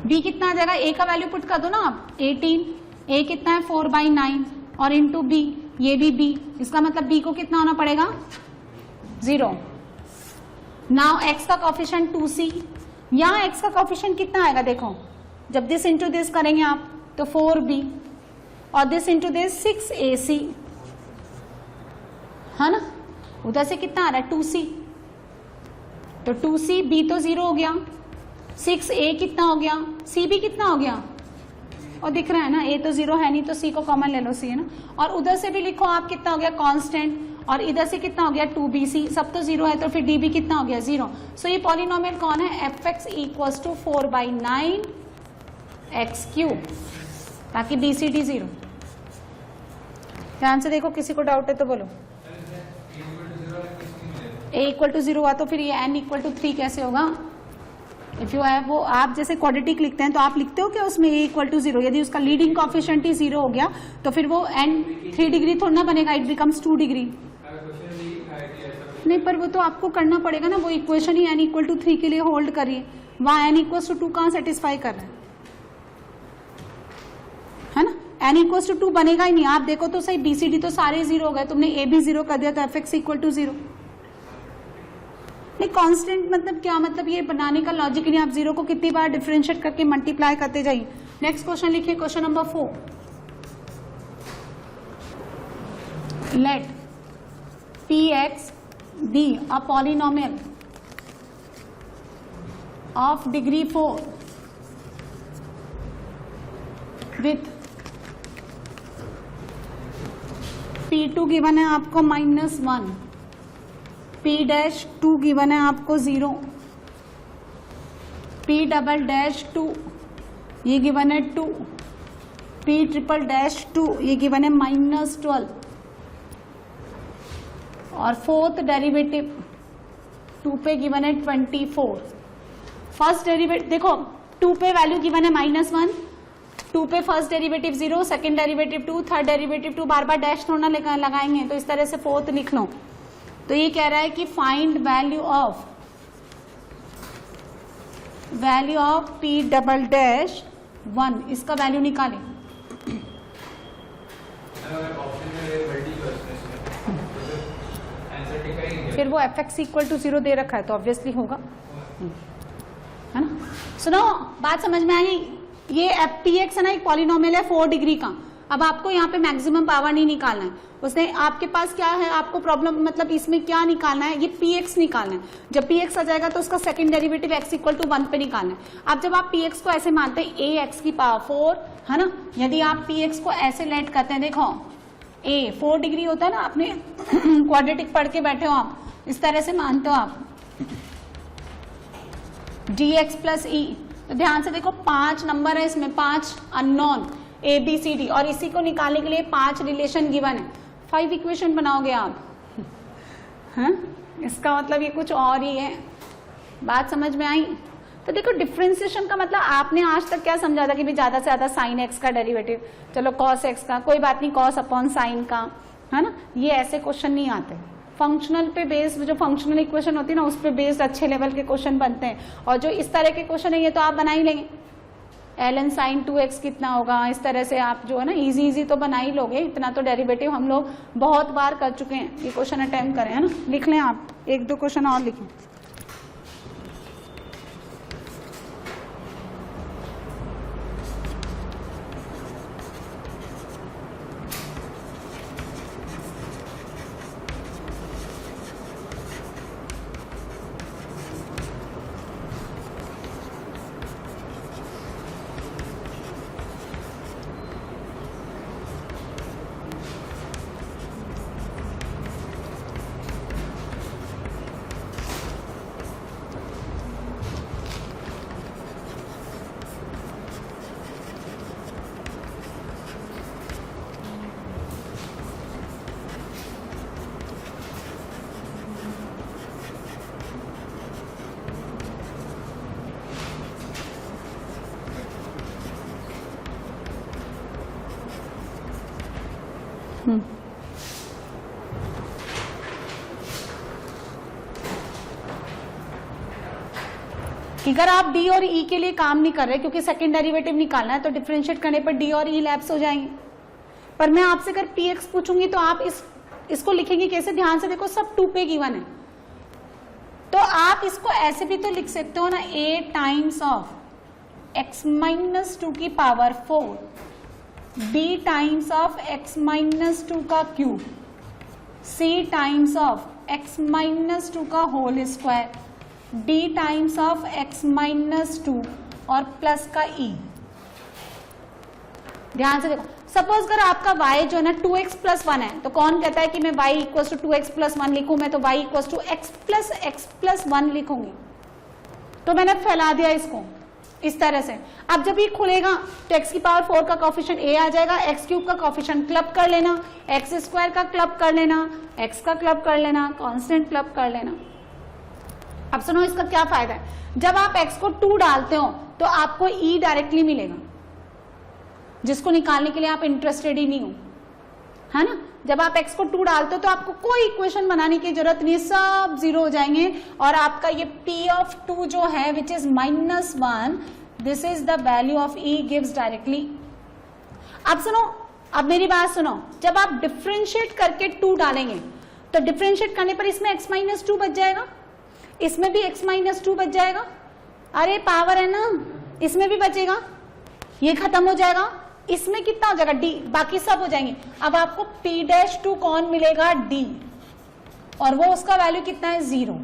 b कितना आ जाएगा, a का वैल्यू पुट कर दो ना आप 18, a कितना है 4/9 और इंटू b, ये भी b, इसका मतलब b को कितना होना पड़ेगा 0। नाउ x का कॉफिशिएंट 2c, यहाँ x का कॉफिशिएंट कितना आएगा, देखो जब दिस इंटू दिस करेंगे आप तो 4b, और दिस इंटू दिस 6ac, है ना, उधर से कितना आ रहा है 2c, तो 2c, b तो 0 हो गया, 6a कितना हो गया, c भी कितना हो गया, और दिख रहा है ना a तो 0 है नहीं तो c को कॉमन ले लो, c है ना, और उधर से भी लिखो आप कितना हो गया कांस्टेंट, और इधर से कितना हो गया 2bc, सब तो 0 है तो फिर db कितना हो गया 0। सो ये पॉलिनोमियल कौन है, fx इक्वल्स टू 4/9 x³, ताकि bcd 0। ध्यान से देखो, किसी को डाउट है तो बोलो। a इक्वल टू 0 हुआ तो फिर ये n इक्वल टू 3 कैसे होगा, इफ यू हैव, वो आप जैसे क्वाड्रेटिक लिखते हैं तो आप लिखते हो क्या उसमें a इक्वल टू 0, यदि उसका लीडिंग कॉफिशिएंट ही 0 हो गया तो फिर वो n 3 डिग्री थोड़ा ना बनेगा, इट बिकम्स 2 डिग्री। नहीं, पर वो तो आपको करना पड़ेगा ना, वो इक्वेशन ही n इक्वल टू 3 के लिए होल्ड करिए, वहां n इक्वल टू 2 कहां सेटिस्फाई कर रहा है ना। n इक्वल टू 2 बनेगा ही नहीं। आप देखो तो सही, BCD तो सारे जीरो हो गए, तुमने A भी जीरो कर दिया तो fx इक्वल टू 0। नहीं, कांस्टेंट मतलब क्या, मतलब ये बनाने का लॉजिक नहीं। आप जीरो को कितनी बार डिफरेंशिएट करके मल्टीप्लाई करते जाइए। नेक्स्ट क्वेश्चन लिखिए, question number 4। Let px be a polynomial of degree 4 with p2 गिवन है आपको -1, p'2 गिवन है आपको 0, p'2 ये गिवन है 2, p'2 ये गिवन है -12 और फोर्थ डेरिवेटिव 2 पे गिवन है 24। फर्स्ट डेरिवेटिव देखो 2 पे वैल्यू गिवन है -1, 2 पे first derivative 0, second derivative 2, third derivative 2, बार बार डैश थोड़ा लगाएंगे तो इस तरह से फोर्थ लिख लो। तो ये कह रहा है कि फाइंड वैल्यू ऑफ p'1, इसका वैल्यू निकालें। फिर वो fx इक्वल टू 0 दे रखा है तो ऑब्वियसली होगा, है ना। सुनो, बात समझ में आई। ये px है ना, एक पॉलिनोमियल है 4 डिग्री का। अब आपको यहाँ पे मैक्सिमम पावर नहीं निकालना है, उसने आपके पास क्या है, आपको प्रॉब्लम मतलब इसमें क्या निकालना है, ये px निकालना है। जब px आ जाएगा तो उसका second derivative x equal to 1 पे निकालना है। अब जब आप px को ऐसे मानते हैं ax की पावर 4, है ना, यदि आप px को ऐसे लेट करते हैं, देखो a 4 डिग्री होता है ना, आपने क्वाड्रेटिक पढ़ के बैठे हो आप, इस तरह से मानते हो आप dx प्लस e। तो ध्यान से देखो 5 नंबर है इसमें, 5 unknown a b c d, और इसी को निकालने के लिए 5 रिलेशन गिवन है। 5 इक्वेशन बनाओगे आप, हैं? इसका मतलब ये कुछ और ही है। बात समझ में आई। तो देखो डिफरेंशिएशन का मतलब आपने आज तक क्या समझा था कि भाई ज्यादा से ज्यादा साइन एक्स का डेरिवेटिव, चलो कॉस एक्स का, कोई बात नहीं, कॉस अपॉन साइन का, है ना। ये ऐसे क्वेश्चन नहीं आते। फंक्शनल पे बेस्ड, जो फंक्शनल इक्वेशन होती है ना, उस पे बेस्ड अच्छे लेवल के क्वेश्चन बनते हैं। और जो इस तरह के क्वेश्चन है ये तो आप बना ही लेंगे। ln sin 2x कितना होगा, इस तरह से आप जो है ना इजी तो बना ही लोगे। इतना तो डेरिवेटिव हम लोग बहुत बार कर चुके हैं, ये क्वेश्चन अटेम्प्ट करें, है ना। लिख लें आप, 1-2 क्वेश्चन और लिखें। अगर आप डी और ई के लिए काम नहीं कर रहे क्योंकि सेकंड डेरिवेटिव निकालना है, तो डिफरेंशिएट करने पर डी और ई लैप्स हो जाएंगे। पर मैं आपसे अगर पी एक्स पूछूंगी तो आप इसको लिखेंगे कैसे? ध्यान से देखो, सब 2 पे गिवन है, तो आप इसको ऐसे भी तो लिख सकते हो ना, a times of x minus 2 की power 4, b times of x minus 2 का cube, c times of x minus 2 का whole square, d times of x minus 2 और प्लस का e। ध्यान से देखो, सपोज अगर आपका y जो है ना 2x प्लस 1 है, तो कौन कहता है कि मैं y equal to 2x plus 1 लिखूं? मैं तो y equal to x plus 1 लिखूंगी। तो मैंने फैला दिया इसको इस तरह से। अब जब ये खुलेगा तो x की पावर 4 का कोफिशिएंट a आ जाएगा, x क्यूब का कोफिशिएंट क्लब कर लेना, x स्क्वायर का क्लब कर लेना, x का क्लब कर लेना, कांस्टेंट क्लब कर लेना। अब सुनो इसका क्या फायदा है, जब आप x को 2 डालते हो तो आपको e डायरेक्टली मिलेगा, जिसको निकालने के लिए आप इंटरेस्टेड ही नहीं हो, है ना। जब आप x को 2 डालते हो तो आपको कोई इक्वेशन बनाने की जरूरत नहीं, सब 0 हो जाएंगे और आपका ये p ऑफ 2 जो है which is -1, this is the value of e gives directly. अब सुनो, अब मेरी बात सुनो, जब आप डिफरेंशिएट करके 2 डालेंगे तो डिफरेंशिएट करने पर इसमें x माइनस 2 बच जाएगा, इसमें भी x माइनस 2 बच जाएगा, अरे पावर है ना, इसमें भी बचेगा, ये खत्म हो जाएगा, इसमें कितना हो जाएगा d, बाकी सब हो जाएंगे। अब आपको p'2 कौन मिलेगा, d, और वो उसका वैल्यू कितना है 0।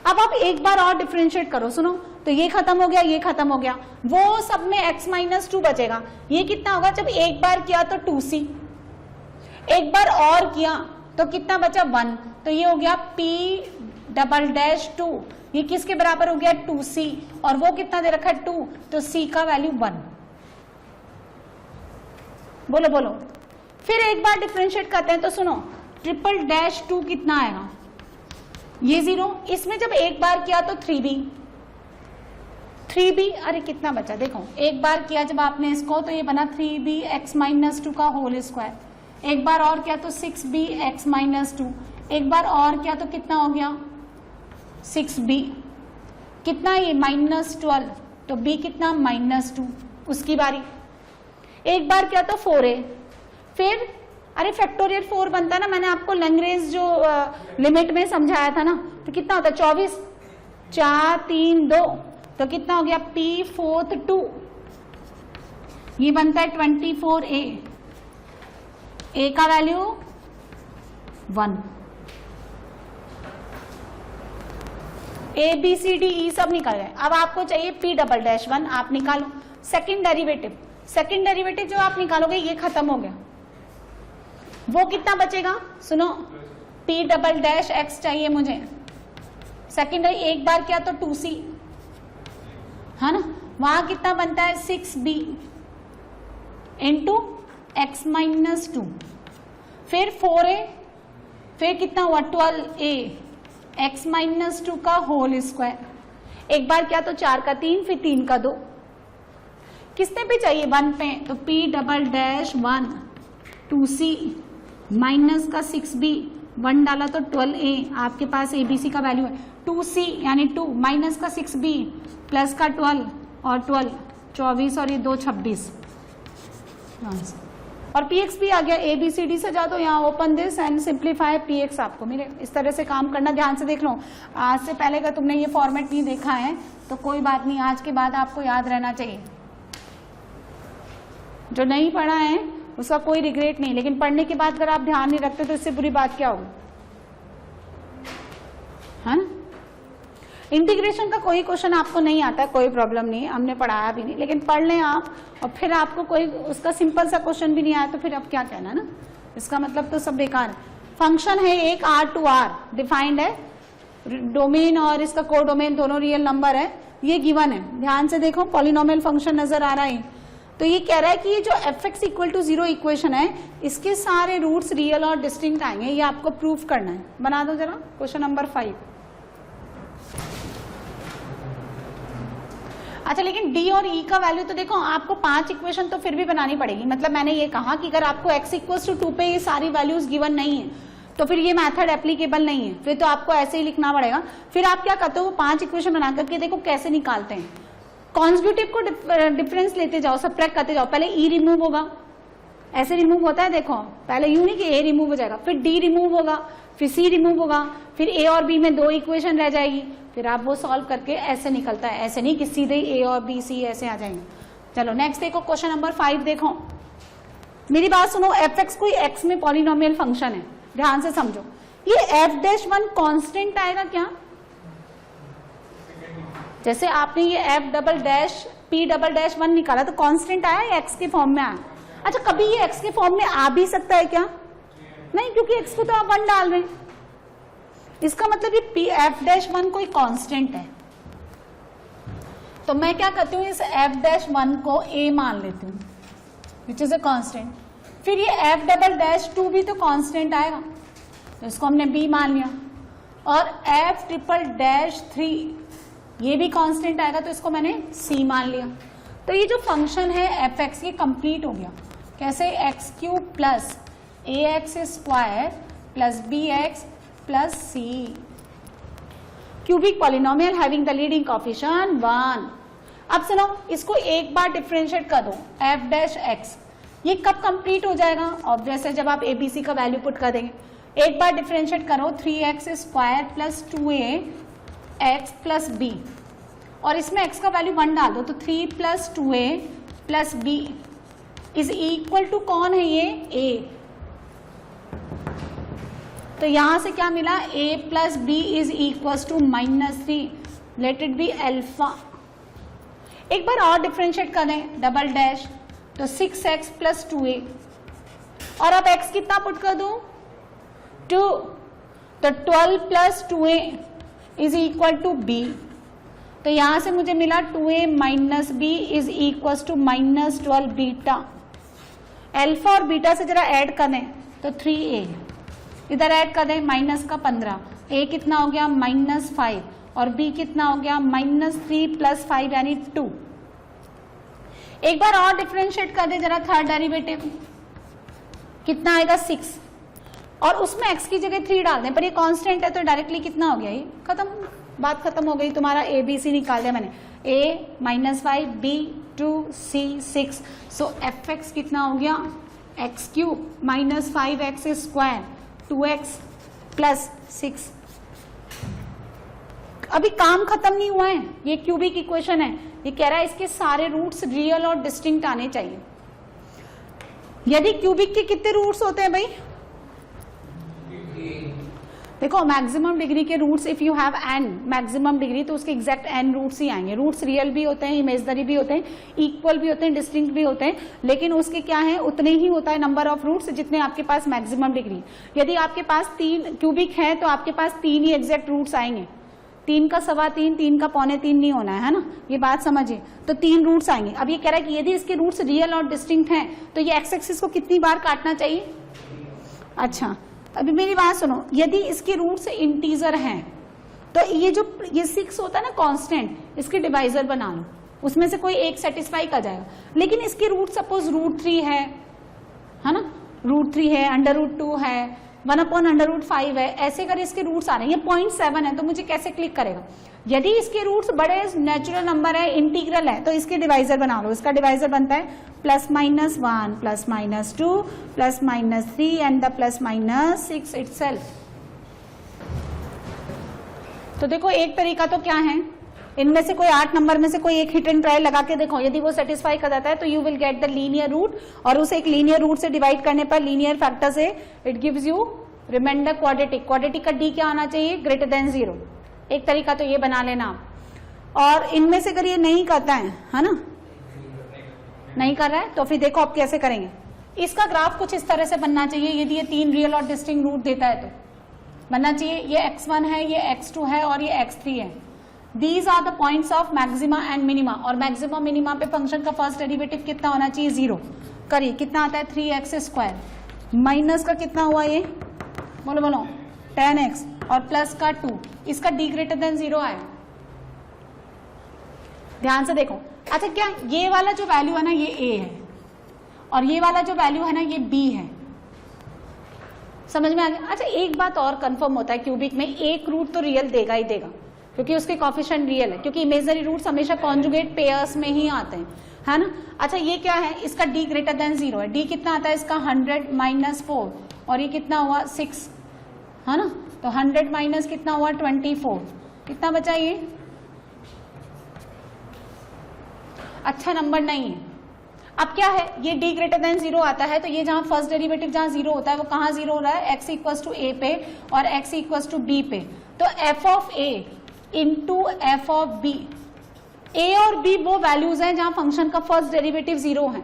अब आप एक बार और डिफरेंशिएट करो, सुनो, तो ये खत्म हो गया, ये खत्म हो गया, वो सब में x माइनस 2 बचेगा, ये कितना होगा, जब एक बार किया तो 2c, एक बार और किया तो कितना बचा 1, तो ये हो गया p'2, ये किसके बराबर हो गया 2c, और वो कितना दे रखा है 2, तो c का वैल्यू 1। बोलो बोलो, फिर एक बार डिफरेंशिएट करते हैं, तो सुनो, 2 कितना आएगा, ये 0, इसमें जब एक बार किया तो 3b, अरे कितना बचा, देखो एक बार किया जब आपने इसको तो ये बना 3b x माइनस 2 का होल स्क्वायर, एक बार और किया तो 6b x माइनस 2, एक बार और किया तो कितना हो गया 6b, कितना ये -12, तो b कितना -2, उसकी बारी, एक बार किया तो 4a, फिर अरे फैक्टोरियल 4 बनता है ना, मैंने आपको लैग्रेंज जो लिमिट में समझाया था ना, तो कितना होता है 24, 4 3 2, तो कितना हो गया p'2, ये बनता है 24a, a का value 1, a b c d e सब निकल गए। अब आपको चाहिए p'1, आप निकालो सेकंड डेरिवेटिव, सेकंड डेरिवेटिव जो आप निकालोगे ये खत्म हो गया, वो कितना बचेगा, सुनो, p'(x) चाहिए मुझे, सेकंड एक बार किया तो 2c, है ना, वहां कितना बनता है 6b इंटू x माइनस 2, फिर 4a, फिर कितना हुआ 12a x माइनस 2 का होल स्क्वायर, एक बार किया तो 4 का 3, फिर 3 का 2, किसने पे चाहिए 1 पे, तो p'1 2c माइनस का 6b, 1 डाला तो 12a, आपके पास abc का वैल्यू है 2c यानी 2 माइनस का 6b प्लस का 12 और 12 24 और ये 2 26, और px भी आ गया, abcd से जा दो यहाँ, open this and simplify px आपको मिले। इस तरह से काम करना, ध्यान से देख लो, आज से पहले अगर तुमने ये फॉर्मेट नहीं देखा है तो कोई बात नहीं, आज के बाद आपको याद रहना चाहिए, जो नहीं पढ़ा है उसका कोई रिग्रेट नहीं, लेकिन पढ़ने के बाद अगर आप ध्यान नहीं रखते तो इससे बुरी बात क्या होगी, है ना। इंटीग्रेशन का कोई क्वेश्चन आपको नहीं आता है, कोई प्रॉब्लम नहीं है, हमने पढ़ाया भी नहीं, लेकिन पढ़ लें आप, और फिर आपको कोई उसका सिंपल सा क्वेश्चन भी नहीं आया तो फिर अब क्या कहना है ना, इसका मतलब तो सब बेकार है। फंक्शन है एक R2R डिफाइंड है, डोमेन और इसका कोडोमेन दोनों रियल नंबर है, ये गिवन है, ध्यान से देखो, पॉलिनोमियल फंक्शन नजर आ रहा है, तो ये कह रहा है कि ये जो fx इक्वल टू 0 इक्वेशन है, इसके सारे रूट्स रियल और डिस्टिंक्ट आएंगे, ये आपको प्रूफ करना है। बना दो जरा क्वेश्चन नंबर 5। अच्छा, लेकिन d और e का वैल्यू तो देखो, आपको 5 इक्वेशन तो फिर भी बनानी पड़ेगी, मतलब मैंने ये कहा कि अगर आपको x इक्वल टू 2 पे ये सारी वैल्यूज गिवन नहीं है तो फिर ये मेथड एप्लीकेबल नहीं है, फिर तो आपको ऐसे ही लिखना पड़ेगा। फिर आप क्या करते हो, 5 इक्वेशन बना करके देखो कैसे निकालते हैं, कॉन्जुगेटिव को डिफरेंस लेते जाओ, सबट्रैक्ट करते जाओ, पहले e रिमूव होगा, ऐसे रिमूव होता है, देखो पहले यू नहीं कि a रिमूव हो जाएगा, फिर d रिमूव होगा, फिर c रिमूव होगा, फिर a और b में 2 इक्वेशन रह जाएगी, फिर आप वो सॉल्व करके ऐसे निकलता है, ऐसे नहीं कि सीधे a और b c ऐसे आ जाएंगे। चलो नेक्स्ट देखो, क्वेश्चन नंबर 5 देखो, मेरी बात सुनो, fx कोई x में पॉलिनोमियल फंक्शन है, ध्यान से समझो, ये f'1 कांस्टेंट आएगा क्या, जैसे आपने ये p'1 निकाला तो कांस्टेंट आया या x के फॉर्म में आया। अच्छा, कभी ये x के फॉर्म में आ भी सकता है क्या, नहीं, क्योंकि x को तो आप 1 डाल रहे हैं, इसका मतलब ये f'1 कोई कांस्टेंट है, तो मैं क्या करती हूँ, इस f'1 को a मान लेती हूँ विच इज अ कांस्टेंट, फिर ये f'2 भी तो कांस्टेंट आएगा, तो इसको हमने b मान लिया, और f'3 ये भी कांस्टेंट आएगा, तो इसको मैंने c मान लिया। तो ये जो फंक्शन है fx ये कंप्लीट हो गया, कैसे, x³ plus ax² plus bx plus c, cubic polynomial having the leading coefficient 1। अब सुनो, इसको एक बार डिफरेंशिएट कर दो एफ डैश एक्स, ये कब कंप्लीट हो जाएगा? ऑब्वियस है, जब आप एबीसी का वैल्यू पुट कर देंगे। एक बार डिफरेंशिएट करो 3x square plus 2a x plus b, और इसमें x का वैल्यू 1 डाल दो, तो 3 plus 2a plus b is equal to कौन है ये? a। तो यहां से क्या मिला? a plus b is equal to -3, let it be alpha. एक बार और डिफरेंशिएट करें डबल डैश, तो 6x प्लस 2a, और अब x कितना पुट कर दूं? 2, तो 12 plus 2a is equal to b। तो यहां से मुझे मिला 2a minus b is equal to -12 beta. Alpha और बीटा से जरा ऐड करें तो 3a, इधर ऐड कर दें माइनस का 15, a कितना हो गया? -5, और b कितना हो गया? -3 प्लस 5 यानी 2। एक बार और डिफरेंशिएट कर दे जरा थर्ड डेरिवेटिव, कितना आएगा? 6, और उसमें x की जगह 3 डाल दें, पर ये कांस्टेंट है तो डायरेक्टली कितना हो गया? ये खत्म, बात खत्म हो गई, तुम्हारा a b c निकाल दिया मैंने, a -5 b 2 c 6, so fx कितना हो गया? x cube minus 5x square 2x plus 6। अभी काम खत्म नहीं हुआ है, ये क्यूबिक इक्वेशन है, ये कह रहा है इसके सारे रूट्स रियल और डिस्टिंक्ट आने चाहिए। यदि क्यूबिक के कितने रूट्स होते हैं भाई? देखो मैक्सिमम डिग्री के roots, if you have n maximum degree, तो उसके एग्जैक्ट n रूट्स ही आएंगे। रूट्स रियल भी होते हैं, इमेजनरी भी होते हैं, इक्वल भी होते हैं, डिस्टिंक्ट भी होते हैं, लेकिन उसके क्या है, उतने ही होता है नंबर ऑफ रूट्स जितने आपके पास मैक्सिमम डिग्री। यदि आपके पास 3 क्यूबिक है तो आपके पास 3 ही एग्जैक्ट रूट्स आएंगे, 3 का 3.25, 3 का 3.25 नहीं होना है ना, ये बात समझिए। तो 3 रूट्स आएंगे। अब ये कह रहा है कि यदि इसके रूट्स रियल और डिस्टिंक्ट हैं तो ये एक्स एक्सिस को कितनी बार काटना चाहिए? अच्छा, अभी मेरी बात सुनो, यदि इसके रूट्स इंटीजर हैं तो ये 6 होता है ना कांस्टेंट, इसके डिवाइजर बना लो, उसमें से कोई एक सेटिस्फाई कर जाएगा। लेकिन इसके रूट सपोज √3 है ना, √3 है, √2 है, 1/√5 है, ऐसे अगर इसके रूट्स आ रहे हैं, ये 0.7 है, तो मुझे कैसे क्लिक करेगा? यदि इसके रूट्स बड़े नेचुरल नंबर है, इंटीग्रल है, तो इसके डिवाइजर बना लो। इसका डिवाइजर बनता है +-1 +-2 +-3 एंड द +-6 इटसेल्फ। तो देखो एक तरीका तो क्या है, इनमें से कोई 8 नंबर में से कोई एक हिट एंड ट्रायल लगा के देखो, यदि वो सेटिस्फाई कर जाता है तो you will get the linear root, और उसे एक लीनियर रूट से डिवाइड करने पर लीनियर फैक्टर से it gives you remainder quadratic. Quadratic का डी क्या होना चाहिए? >0। एक तरीका तो ये बना लेना। और इनमें से अगर ये नहीं करता है ना, नहीं कर रहा है, तो फिर देखो आप कैसे करेंगे। इसका ग्राफ कुछ इस तरह से बनना चाहिए, यदि ये 3 रियल और डिस्टिंक्ट रूट देता है तो बनना चाहिए। ये x1 है, ये x2 है और ये x3 है। These are the points of maxima and minima, और मैक्सिमम मिनिमा पे फंक्शन का फर्स्ट डेरिवेटिव कितना होना चाहिए? 0। करिए, कितना आता है? 3x² माइनस का कितना हुआ ये? बोलो बोलो 10x, और प्लस का 2, इसका d>0 आया। ध्यान से देखो। अच्छा, क्या ये वाला जो वैल्यू है ना ये a है, और ये वाला जो वैल्यू है ना ये b है, समझ में आ गया? अच्छा, एक बात और कंफर्म होता है क्यूबिक में, एक रूट तो रियल देगा ही देगा, क्योंकि उसके कोएफिशिएंट रियल है, क्योंकि इमेजिनरी रूट्स हमेशा कॉन्जुगेट पेयर्स में ही आते हैं, है ना। अच्छा, ये क्या है? इसका d>0 है। d कितना आता है इसका? 100 - 4, और ये कितना हुआ? 6, है ना। तो 100 माइनस कितना हुआ? 24, कितना बचा ये? अच्छा नंबर नहीं है। अब क्या है, ये d>0 आता है, तो ये जहां फर्स्ट डेरिवेटिव जहां 0 होता है वो कहां 0 हो रहा है? x = a पे और x = b पे। तो f(a) इंटू f(b), a और b वो वैल्यूज हैं जहां फंक्शन का फर्स्ट डेरिवेटिव 0 है।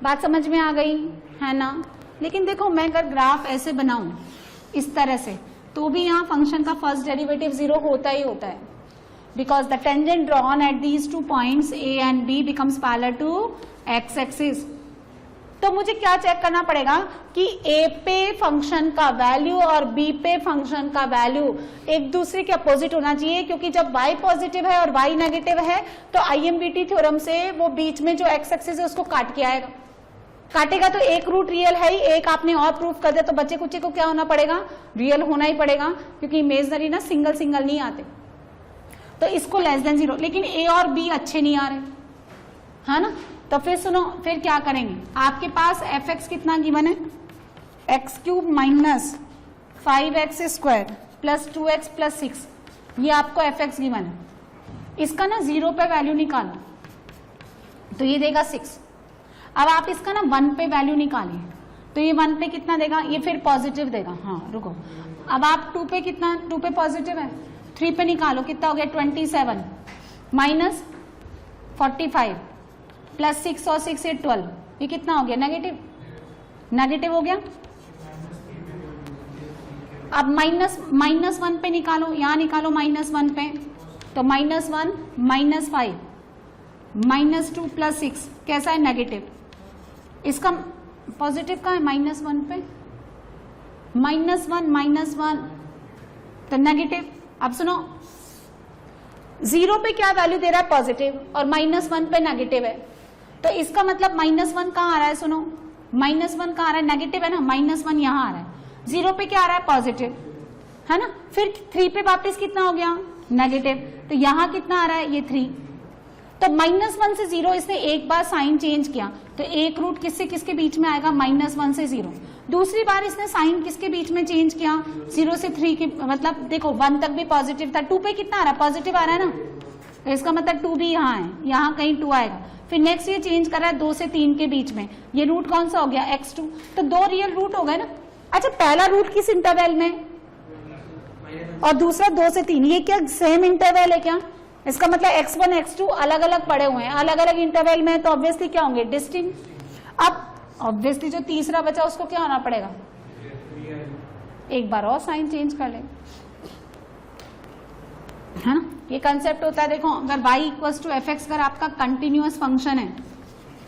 बात समझ में आ गई है ना। लेकिन देखो, मैं अगर ग्राफ ऐसे बनाऊं इस तरह से, तो भी यहाँ फंक्शन का फर्स्ट डेरिवेटिव 0 होता ही होता है, because the tangent drawn at these 2 points a and b becomes parallel to x axis। तो मुझे क्या चेक करना पड़ेगा कि a पे फंक्शन का वैल्यू और b पे फंक्शन का वैल्यू एक दूसरे के अपोजिट होना चाहिए, क्योंकि जब y पॉजिटिव है और y नेगेटिव है तो IMPT थ्योरम से वो बीच में जो x एक्सिस है उसको काट के आएगा। काटेगा तो एक रूट रियल है ही, एक आपने और प्रूफ कर दिया, तो बच्चे कुचे को क्या होना पड़ेगा? रियल होना ही पड़ेगा, क्योंकि इमेजनरी ना सिंगल सिंगल नहीं आते। तो इसको लेस देन 0, लेकिन ए और बी अच्छे नहीं आ रहे, है ना। तो फिर सुनो, फिर क्या करेंगे, आपके पास एफ एक्स कितना गिवन है, x cube minus 5x square plus 2x plus 6, ये आपको एफ एक्स गिवन है। इसका ना 0 पे वैल्यू निकालो तो ये देगा 6। अब आप इसका ना 1 पे वैल्यू निकालिए तो ये 1 पे कितना देगा, ये फिर पॉजिटिव देगा। हाँ रुको, अब आप 2 पे कितना, 2 पे पॉजिटिव है, 3 पे निकालो कितना हो गया 27 माइनस 45 प्लस 6 और 6 से 12, ये कितना हो गया नेगेटिव, नेगेटिव हो गया। अब माइनस 1 पे निकालो, यहां निकालो -1 पे, तो -1 -5 -2 प्लस 6 कैसा है नेगेटिव, इसका पॉजिटिव का है -1 पे, -1 तो नेगेटिव। अब सुनो 0 पे क्या वैल्यू दे रहा है पॉजिटिव और -1 पे नेगेटिव है, तो इसका मतलब -1 कहाँ आ रहा है, सुनो -1 कहाँ आ रहा है, नेगेटिव है ना, -1 यहाँ आ रहा है, 0 पे क्या आ रहा है पॉजिटिव, है ना। फिर 3 पे वापस कितना हो गया नेगेटिव, तो यहाँ कितना आ रहा है ये 3, तो -1 से 0 इसने एक बार साइन चेंज किया तो एक रूट किससे किसके बीच में आएगा, -1 से 0। दूसरी बार इसने साइन किसके बीच में चेंज किया, 0 से 3 की, मतलब देखो 1 तक भी पॉजिटिव था, 2 पे कितना आ रहा है पॉजिटिव आ रहा है ना, तो इसका मतलब 2 भी यहाँ है, यहाँ कहीं 2 आएगा। फिर नेक्स्ट ये चेंज कर रहा है 2 से 3 के बीच में, ये रूट कौन सा हो गया x2, तो 2 रियल रूट हो गए ना। अच्छा पहला रूट किस इंटरवल में और दूसरा 2 से 3, ये क्या सेम इंटरवल है क्या, इसका मतलब x1 x2 अलग अलग पड़े हुए हैं, अलग अलग इंटरवल में, तो ऑब्वियसली क्या होंगे डिस्टिंक्ट। अब ऑब्वियसली जो तीसरा बचा उसको क्या होना पड़ेगा, एक बार और साइन चेंज कर ले, है ना। ये कंसेप्ट होता है, देखो अगर y equals to F X अगर आपका कंटिन्यूअस फंक्शन है,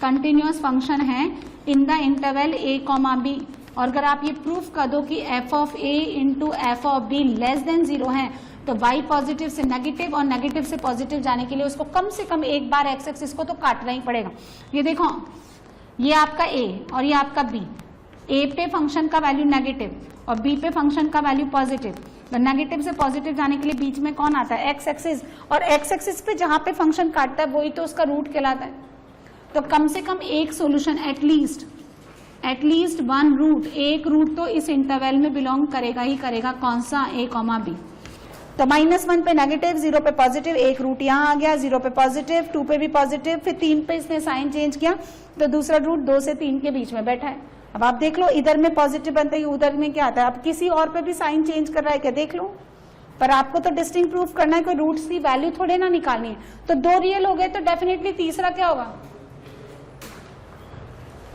कंटिन्यूअस फंक्शन है in the interval a, b, और अगर आप ये प्रूफ कर दो कि f of a into F of b less than 0 है, तो y पॉजिटिव से नेगेटिव और नेगेटिव से पॉजिटिव जाने के लिए उसको कम से कम एक बार एक्स एक्सिस को तो काटना ही पड़ेगा। ये देखो ये आपका a और ये आपका b, a पे फंक्शन का वैल्यू नेगेटिव और b पे फंक्शन का वैल्यू पॉजिटिव, तो नेगेटिव से पॉजिटिव जाने के लिए बीच में कौन आता है एक्स एक्सिस, और एक्स एक्सिस पे जहां पे फंक्शन काटता है वही तो उसका रूट कहलाता है। तो कम से कम एक सोल्यूशन एटलीस्ट 1 रूट, एक रूट तो इस इंटरवल में बिलोंग करेगा ही करेगा, कौन सा a, b। तो -1 पे नेगेटिव, 0 पे पॉजिटिव, एक रूट यहाँ आ गया, 0 पे पॉजिटिव, 2 पे भी पॉजिटिव, फिर 3 पे इसने साइन चेंज किया तो दूसरा रूट 2 से 3 के बीच में बैठा है। अब आप देख लो इधर में पॉजिटिव बनता है, उधर में क्या आता है, अब किसी और पे भी साइन चेंज कर रहा है क्या, देख लो। पर आपको तो डिस्टिंक्ट प्रूफ करना है, कोई रूट्स की वैल्यू थोड़े ना निकालनी है। तो 2 रियल हो गए तो डेफिनेटली तीसरा क्या होगा,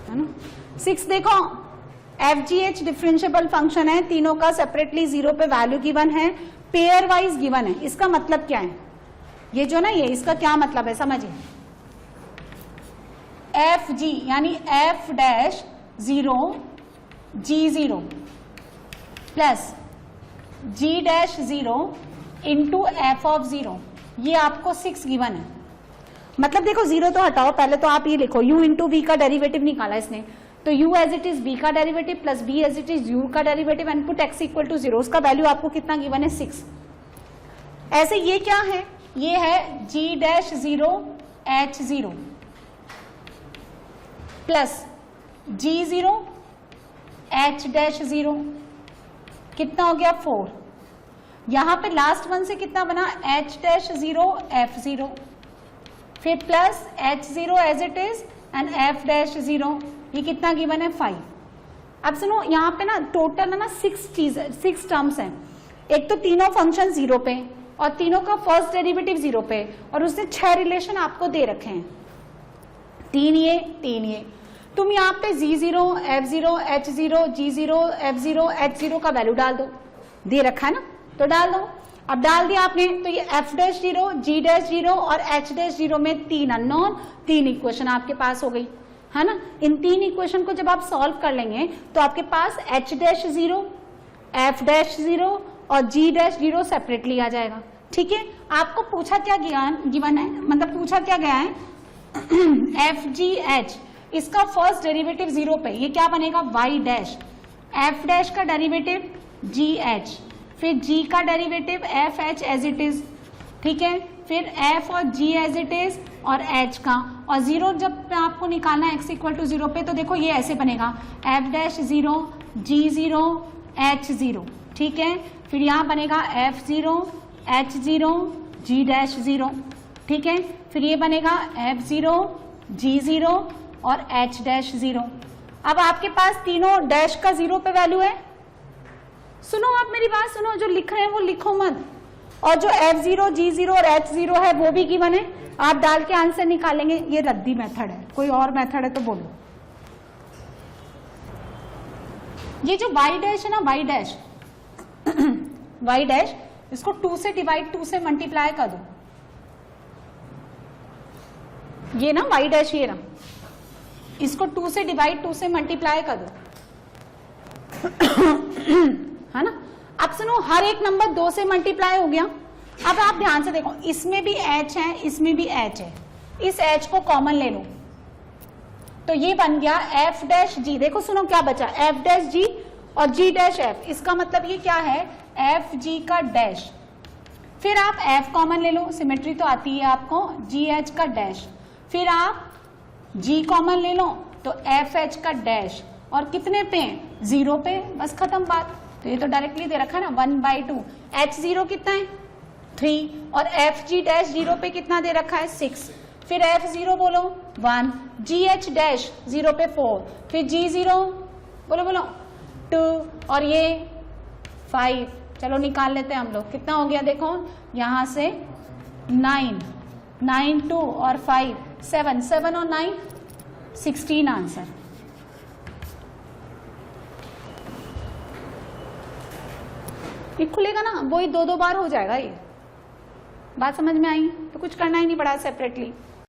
है ना। 6 देखो FGH डिफरेंशिएबल फंक्शन है, तीनों का सेपरेटली 0 पे वैल्यू गिवन है, पेयर वाइज गिवन है। इसका मतलब क्या है, ये जो ना ये इसका क्या मतलब है समझिए, FG यानी F dash 0 G0 plus G dash 0 into F of 0, ये आपको 6 गिवन है। मतलब देखो 0 तो हटाओ, पहले तो आप ये लिखो u इंटू v का डेरिवेटिव निकाला इसने, तो u as it is v का derivative plus v as it is u का derivative and put x equal to 0, उसका वैल्यू आपको कितना गिवन है 6। ऐसे ये क्या है, ये है g dash 0 h0 plus g0 h dash 0, कितना हो गया 4। यहां पे लास्ट वन से कितना बना h डैश 0 f0, फिर plus h0 as it is and f dash 0, ये कितना गिवन है 5। अब सुनो यहाँ पे ना टोटल है ना 6 टर्म्स हैं, एक तो तीनों फंक्शन 0 पे और तीनों का फर्स्ट डेरिवेटिव 0 पे, और उसने 6 रिलेशन आपको दे रखे हैं, 3 ये। तुम यहाँ पे g0 f0 h0 g0 f0 h0 का वैल्यू डाल दो, दे रखा है ना, तो डाल दो। अब डाल दिया आपने, तो ये f डैश 0 g डैश 0 और h डैश 0 में 3 अननोन, 3 इक्वेशन आपके पास हो गई, है ना। इन 3 इक्वेशन को जब आप सॉल्व कर लेंगे तो आपके पास h डैश 0 f डैश 0 और g डैश 0 सेपरेटली आ जाएगा। ठीक है, आपको पूछा क्या गिवन है, मतलब पूछा क्या गया है एफ जी एच, इसका फर्स्ट डेरिवेटिव 0 पे, ये क्या बनेगा y डैश, f डैश का डेरिवेटिव g h, फिर g का derivative f h as it is, ठीक है। फिर एफ और जी एज इट इज और एच का, और जीरो जब आपको निकालना है एक्स इक्वल टू जीरो पे, तो देखो ये ऐसे बनेगा एफ डैश जीरो, जी जीरो, एच जीरो, ठीक है। फिर यहाँ बनेगा एफ जीरो, एच जीरो, जी डैश जीरो, ठीक है। फिर ये बनेगा एफ जीरो, जी जीरो और एच डैश जीरो। अब आपके पास तीनों डैश का जीरो पे वैल्यू है। सुनो आप मेरी बात सुनो, जो लिख रहे हैं वो लिखो मत, और जो F0, G0 और H0 है वो भी गिवन है, आप डाल के आंसर निकालेंगे। ये रद्दी मेथड है, कोई और मेथड है तो बोलो। ये जो y डैश है ना, y डैश y डैश, इसको 2 से डिवाइड 2 से मल्टीप्लाई कर दो। ये ना y डैश, ये ना, इसको 2 से डिवाइड 2 से मल्टीप्लाई कर दो है ना। अब सुनो, हर एक नंबर 2 से मल्टीप्लाई हो गया। अब आप ध्यान से देखो, इसमें भी h है, इसमें भी h है, इस h को कॉमन ले लो तो ये बन गया f डैश g। देखो सुनो क्या बचा, f डैश g और g डैश f। इसका मतलब ये क्या है, f g का डैश। फिर आप f कॉमन ले लो, सिमेट्री तो आती है आपको, g h का डैश। फिर आप g कॉमन ले लो तो f h का डैश, और कितने पे, 0 पे, बस खत्म बात। तो ये तो डायरेक्टली दे रखा है ना, 1/2। H0 कितना है, 3, और FG डैश 0 पे कितना दे रखा है, 6। फिर F0 बोलो 1, GH डैश 0 पे 4, फिर G0 बोलो बोलो 2, और ये 5। चलो निकाल लेते हैं हम लोग, कितना हो गया देखो, यहां से 9, 9 2 और 5 7, 7 और 9 16 आंसर। ये खुलेगा ना, वही 2-2 बार हो जाएगा। ये बात समझ में आई? तो कुछ करना ही नहीं पड़ा सेपरेटली।